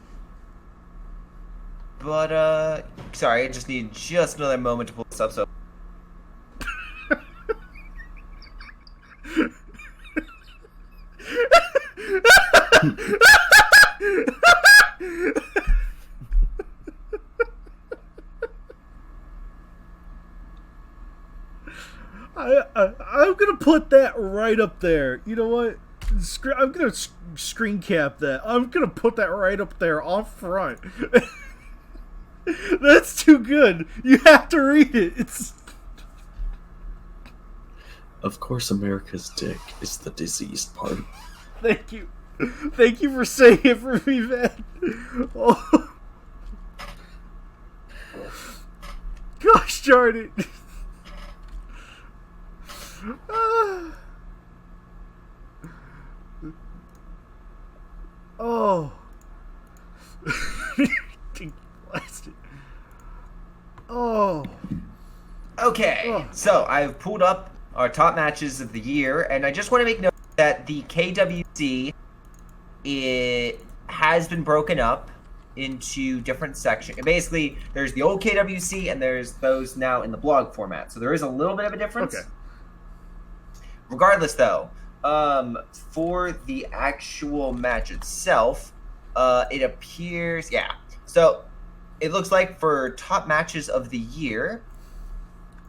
But, sorry, I just need another moment to pull this up, so... I'm gonna put that right up there. You know what? I'm gonna screen cap that. I'm gonna put that right up there on front. That's too good. You have to read it. It's. Of course, America's dick is the diseased part. Thank you. Thank you for saying it for me, man. Oh. Gosh darn it. Oh. Blasted. Oh. Okay, so I've pulled up our top matches of the year, and I just want to make note that the KWC has been broken up into different sections. Basically, there's the old KWC, and there's those now in the blog format. So there is a little bit of a difference. Okay. Regardless, though, for the actual match itself, it appears, So it looks like for top matches of the year,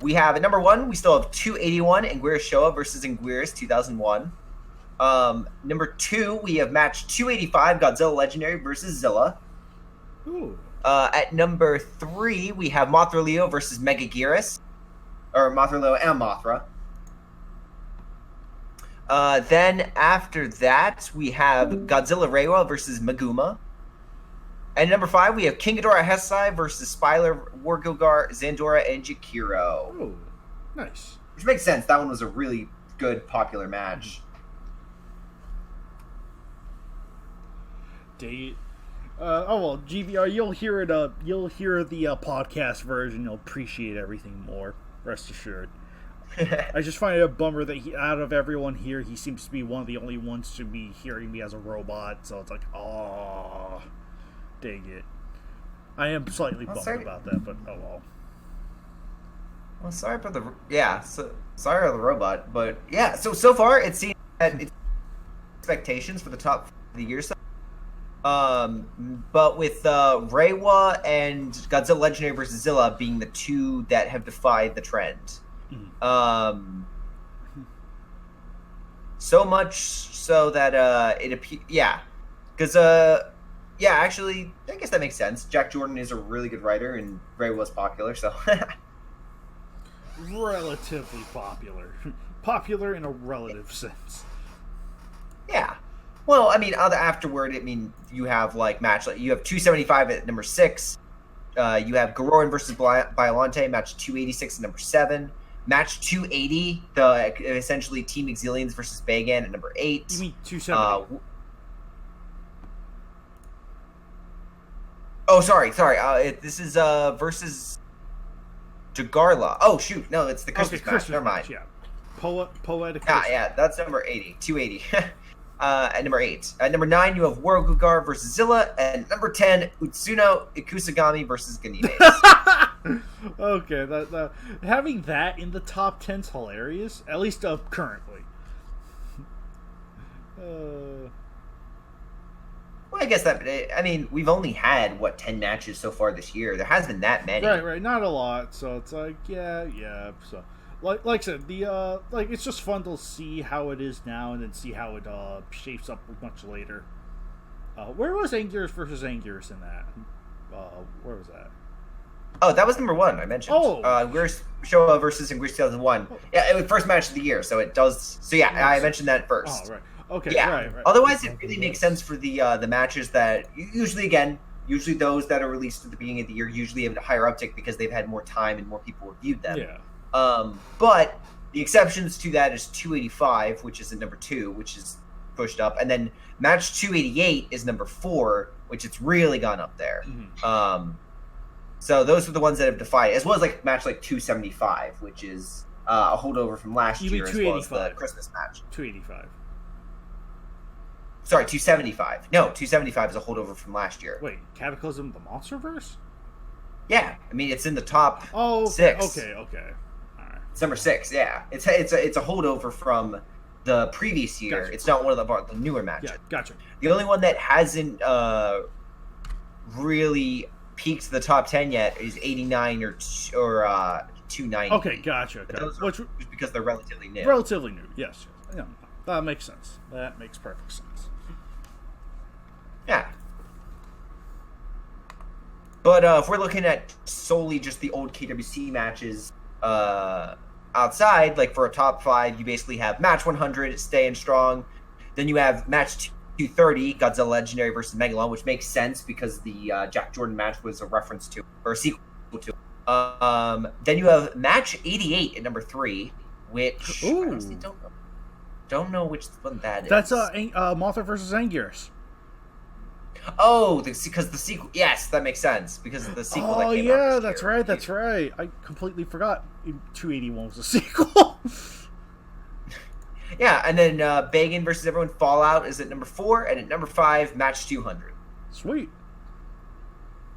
we have at number 1, we still have 281 Anguirus Showa versus Anguirus 2001. Number 2, we have match 285 Godzilla Legendary versus Zilla. Ooh. At number 3, we have Mothra Leo versus Mega Gearus, or Mothra Leo and Mothra. Then after that, we have Godzilla Reiwa versus Maguma. And number 5, we have King Ghidorah Hesai versus Spyler, Wargilgar, Zandora, and Jakiro. Oh, nice. Which makes sense. That one was a really good, popular match. Dang it. GVR, you'll hear it. You'll hear the podcast version. You'll appreciate everything more. Rest assured. I just find it a bummer that out of everyone here, he seems to be one of the only ones to be hearing me as a robot. So it's like, oh, dang it. I am slightly bummed about that, but oh well. Well, sorry about sorry about the robot, but yeah. So far it seems that it's expectations for the top of the year. But with Reiwa and Godzilla Legendary versus Zilla being the two that have defied the trend. So much so that it appears, because actually, I guess that makes sense. Jack Jordan is a really good writer, and Reiwa's popular, so relatively popular in a relative sense. Yeah. Well, I mean, afterward, you have you have 275 at number 6. You have Garoran versus Biolante, match 286 at number 7. Match 280, essentially Team Exilians versus Bagan at number 8. You mean 270? Sorry. This is versus Jagarla. Oh shoot, no, it's the Christmas match. Never mind. Yeah, Poetic. That's number 80, 280. At number 8. At number 9, you have Wargugar versus Zilla. And number 10, Utsuno Ikusagami versus Ganimes. Okay, having that in the top 10's hilarious. At least currently. Well, I guess we've only had 10 matches so far this year. There hasn't been that many. Right, not a lot. So it's like, yeah. So, like I said, the it's just fun to see how it is now, and then see how it shapes up much later. Where was Anguirus versus Anguirus in that? Where was that? Oh, that was number 1 I mentioned. Where's Showa versus Anguirus 2001? Yeah, it was first match of the year, so it does. So yeah, I mentioned that first. Oh, right. Okay, yeah. Right. Otherwise, it really makes sense for the matches that usually those that are released at the beginning of the year usually have a higher uptick because they've had more time and more people reviewed them. Yeah. But the exceptions to that is 285, which is at number 2, which is pushed up, and then match 288 is number 4, which it's really gone up there. Mm-hmm. So those are the ones that have defied, as well as match 275, which is a holdover from last year, as well as the Christmas match. 285. Sorry, 275. No, 275 is a holdover from last year. Wait, Cataclysm the Monsterverse? Yeah, it's in the top 6. Okay. All right. It's number 6. Yeah, it's a holdover from the previous year. Gotcha. It's not one of the newer matches. Yeah, gotcha. The only one that hasn't really peaked the top 10 yet is 89 or 290. Okay, gotcha. Those are just because they're relatively new. Relatively new, yes. Yeah, that makes sense. That makes perfect sense. Yeah. But if we're looking at solely just the old KWC matches outside, for a top 5, you basically have match 100, staying strong. Then you have match 230, Godzilla Legendary versus Megalon, which makes sense because the Jack Jordan match was a reference to, or a sequel to. Then you have match 88 at number 3, which I honestly don't know which one that is. That's Mothra versus Anguirus. Oh, because the sequel. Yes, that makes sense because of the sequel. Oh, that came yeah, out that's year. right. I completely forgot 281 was a sequel. Yeah, and then Bagan versus Everyone Fallout is at number 4, and at number 5, match 200. Sweet.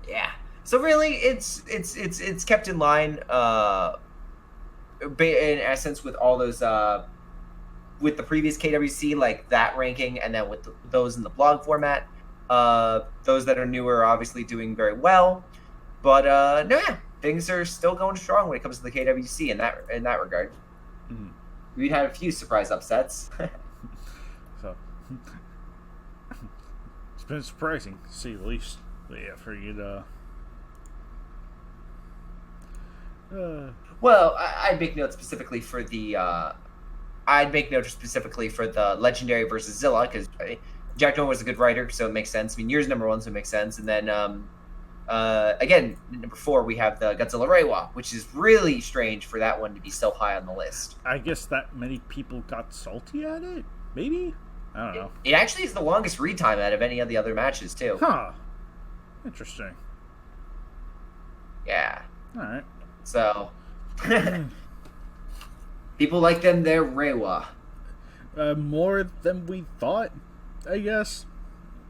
Yeah. So really, it's kept in line, in essence, with all those with the previous KWC, that ranking, and then with those in the blog format. Those that are newer are obviously doing very well, but things are still going strong when it comes to the KWC in that regard. Mm-hmm. We'd had a few surprise upsets. So it's been surprising to see the least. But yeah, for you to. Well, I'd make note specifically for the. I'd make note specifically for the Legendary versus Zilla because Jack Jordan was a good writer, so it makes sense. Yours number 1, so it makes sense. And then again, number 4, we have the Godzilla Reiwa, which is really strange for that one to be so high on the list. I guess that many people got salty at it. Maybe, I don't know. It actually is the longest read time out of any of the other matches too. Huh. Interesting. Yeah. All right. So people like them their Reiwa. More than we thought, I guess.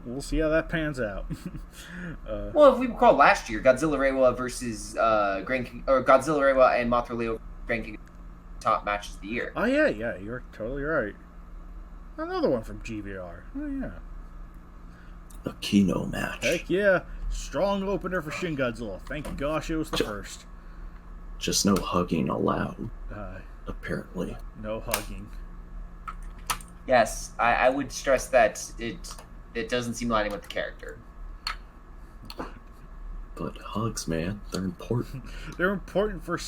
We'll see how that pans out. Well, if we recall last year, Godzilla Reiwa versus Grand King, or Godzilla Reiwa and Mothra Leo Grand King, top matches of the year. Oh yeah, you're totally right. Another one from GVR. Oh yeah. A Kino match. Heck yeah. Strong opener for Shin Godzilla. Thank gosh it was the first. Just no hugging allowed, apparently. No hugging. Yes, I would stress that it doesn't seem lining with the character. But hugs, man, they're important. They're important for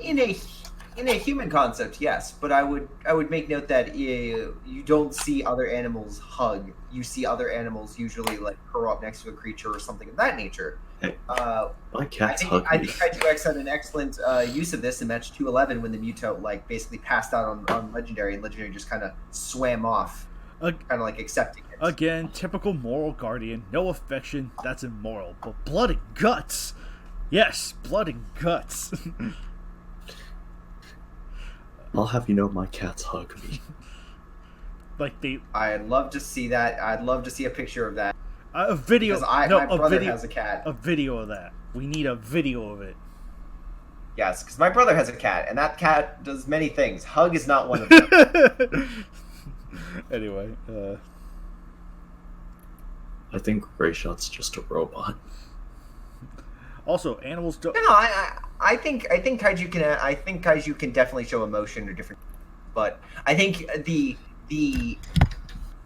in a human concept, yes, but I would make note that you don't see other animals hug. You see other animals usually curl up next to a creature or something of that nature. Hey, my cat's hug me. I think Kaiju X had an excellent use of this in match 211 when the Muto basically passed out on Legendary, and Legendary just kind of swam off, kind of accepting it. Again, typical moral guardian. No affection, that's immoral. But blood and guts. Yes, blood and guts. I'll have you know my cats hug me. I'd love to see that. I'd love to see a picture of that. A video. Because No, my a brother video. has a cat. A video of that. We need a video of it. Yes, because my brother has a cat, and that cat does many things. Hug is not one of them. Anyway, I think Greyshot's just a robot. also, animals don't. No, I think Kaiju can definitely show emotion or different, but I think the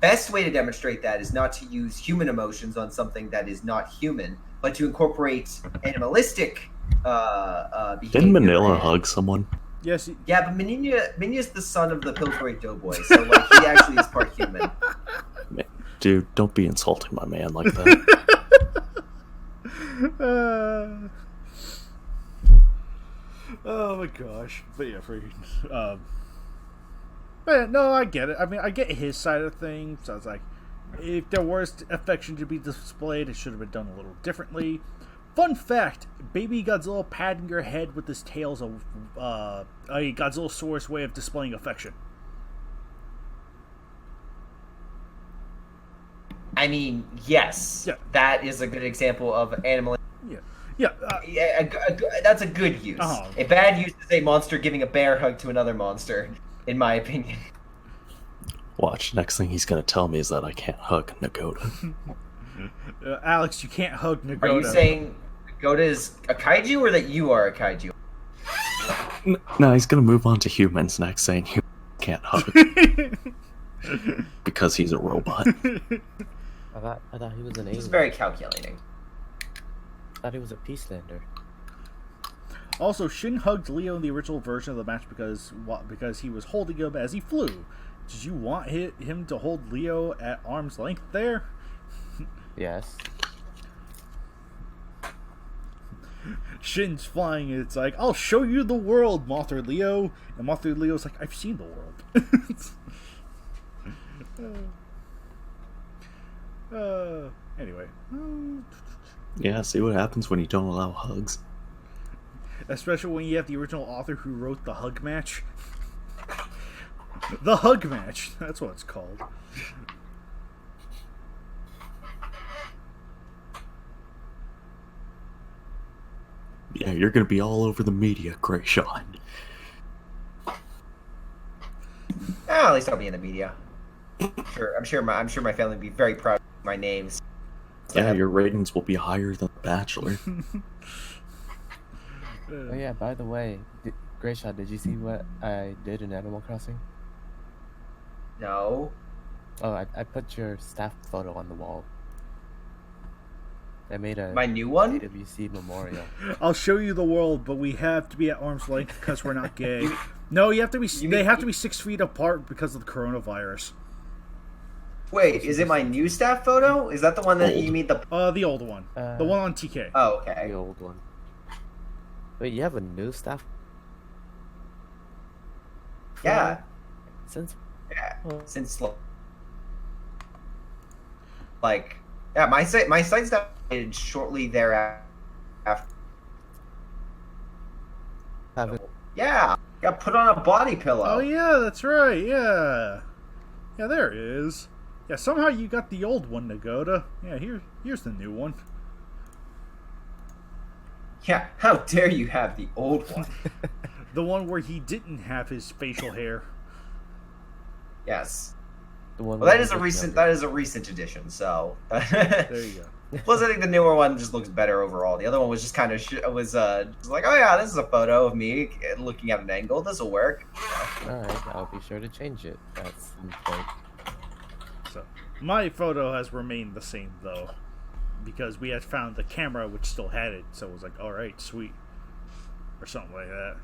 best way to demonstrate that is not to use human emotions on something that is not human, but to incorporate animalistic behavior. Didn't Manila hug someone? Yes. Yeah, but Minya's the son of the Pillsbury Doughboy, so like he actually is part human. Man, dude, don't be insulting my man like that. Oh my gosh. But yeah, freaking. But no, I get it. I mean, I get his side of things. So I was like, if there was affection to be displayed, it should have been done a little differently. Fun fact: Baby Godzilla patting your head with his tail is a Godzillasaurus way of displaying affection. I mean, yes, Yeah. That is a good example of animal. Yeah. That's a good use. Uh-huh. A bad use is a monster giving a bear hug to another monster, in my opinion. Watch, next thing he's gonna tell me is that I can't hug Nagoda. Alex, you can't hug Nagoda. Are you saying Nagoda is a kaiju, or that you are a kaiju? No, he's gonna move on to humans next, saying he can't hug. Because he's a robot. I thought he was an He's alien. very calculating. I thought he was a peacelander. Also, Shin hugged Leo in the original version of the match because he was holding him as he flew. Did you want him to hold Leo at arm's length there? Yes. Shin's flying, and it's like, I'll show you the world, Mothra Leo. And Mothra Leo's like, I've seen the world. Anyway. Yeah, see what happens when you don't allow hugs. Especially when you have the original author who wrote the hug match. The hug match. That's what it's called. Yeah, you're gonna be all over the media, Greyshot. At least I'll be in the media. I'm sure my family would be very proud of my names. Yeah, your ratings will be higher than The Bachelor. Oh yeah, by the way, Greyshot, did you see what I did in Animal Crossing? No. Oh, I put your staff photo on the wall. I made a My new one? KWC memorial. I'll show you the world, but we have to be at arm's length because we're not gay. No, you have to be. They have to be 6 feet apart because of the coronavirus. Wait, is it my new staff photo? Is that the one that Old. you made the... The old one. The one on TK. Oh, The okay. old one. Wait, you have a new staff? Yeah. Since Yeah. Since, like... Yeah, my site staff did shortly thereafter. haven't. Yeah. Got put on a body pillow. Oh yeah, that's right. Yeah. Yeah, there it is. Yeah, somehow you got the old one, Nagoda. Yeah, here's the new one. Yeah, how dare you have the old one? The one where he didn't have his facial hair. Yes. The one Well, that is a recent addition. So. There you go. Plus, I think the newer one just looks better overall. The other one was just kind of just like, oh yeah, this is a photo of me looking at an angle. This will work. Alright, I'll be sure to change it. That's some point. So my photo has remained the same though, because we had found the camera which still had it. So it was like, all right, sweet, or something like that.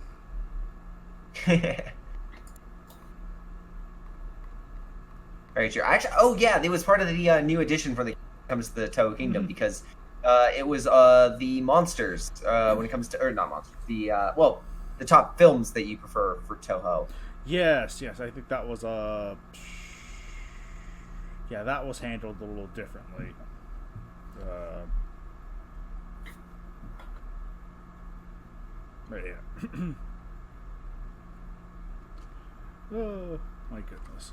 Very true. Actually, oh yeah, it was part of the new edition for the comes to the Toho Kingdom because it was the monsters when it comes to, or not monsters, the the top films that you prefer for Toho. Yes, I think that was yeah, that was handled a little differently. But yeah. Oh my goodness.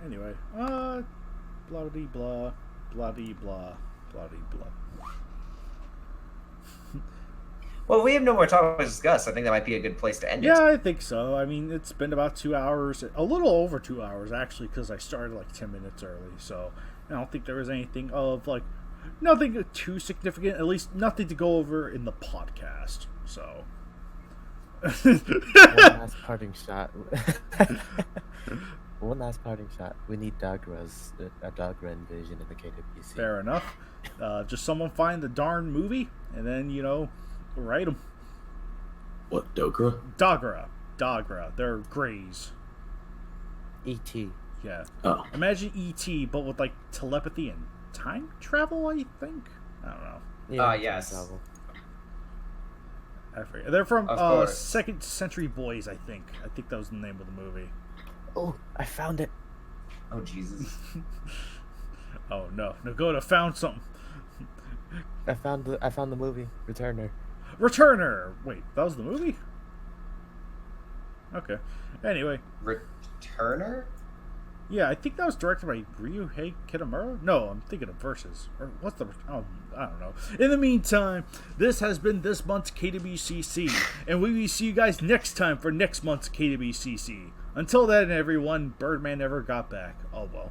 Anyway, blah blah blah. Bloody blah. Bloody blah. Well, we have no more topics to discuss. I think that might be a good place to end it. Yeah, I think so. I mean, it's been about 2 hours, a little over 2 hours actually, because I started like 10 minutes early. So I don't think there was anything of like nothing too significant. At least nothing to go over in the podcast. So One last parting shot. One last parting shot. We need Dogra's a Dogra invasion in the KWC. Fair enough. Just someone find the darn movie, and then write them. What, Dogra? Dogra. They're greys. E.T. Yeah. Oh. Imagine E.T. but with like telepathy and time travel. I think. I don't know. Yes. Travel. I forget. They're from Of course. Second Century Boys. I think that was the name of the movie. Oh, I found it. Oh, Jesus. Oh no, Nagoda found something. I found the movie Returner. Wait, that was the movie? Okay. Anyway. Returner? Yeah, I think that was directed by Ryuhei Kitamura. No, I'm thinking of Versus. Or what's the... Oh, I don't know. In the meantime, this has been this month's KWCC. And we will see you guys next time for next month's KWCC. Until then, everyone, Birdman never got back. Oh, well.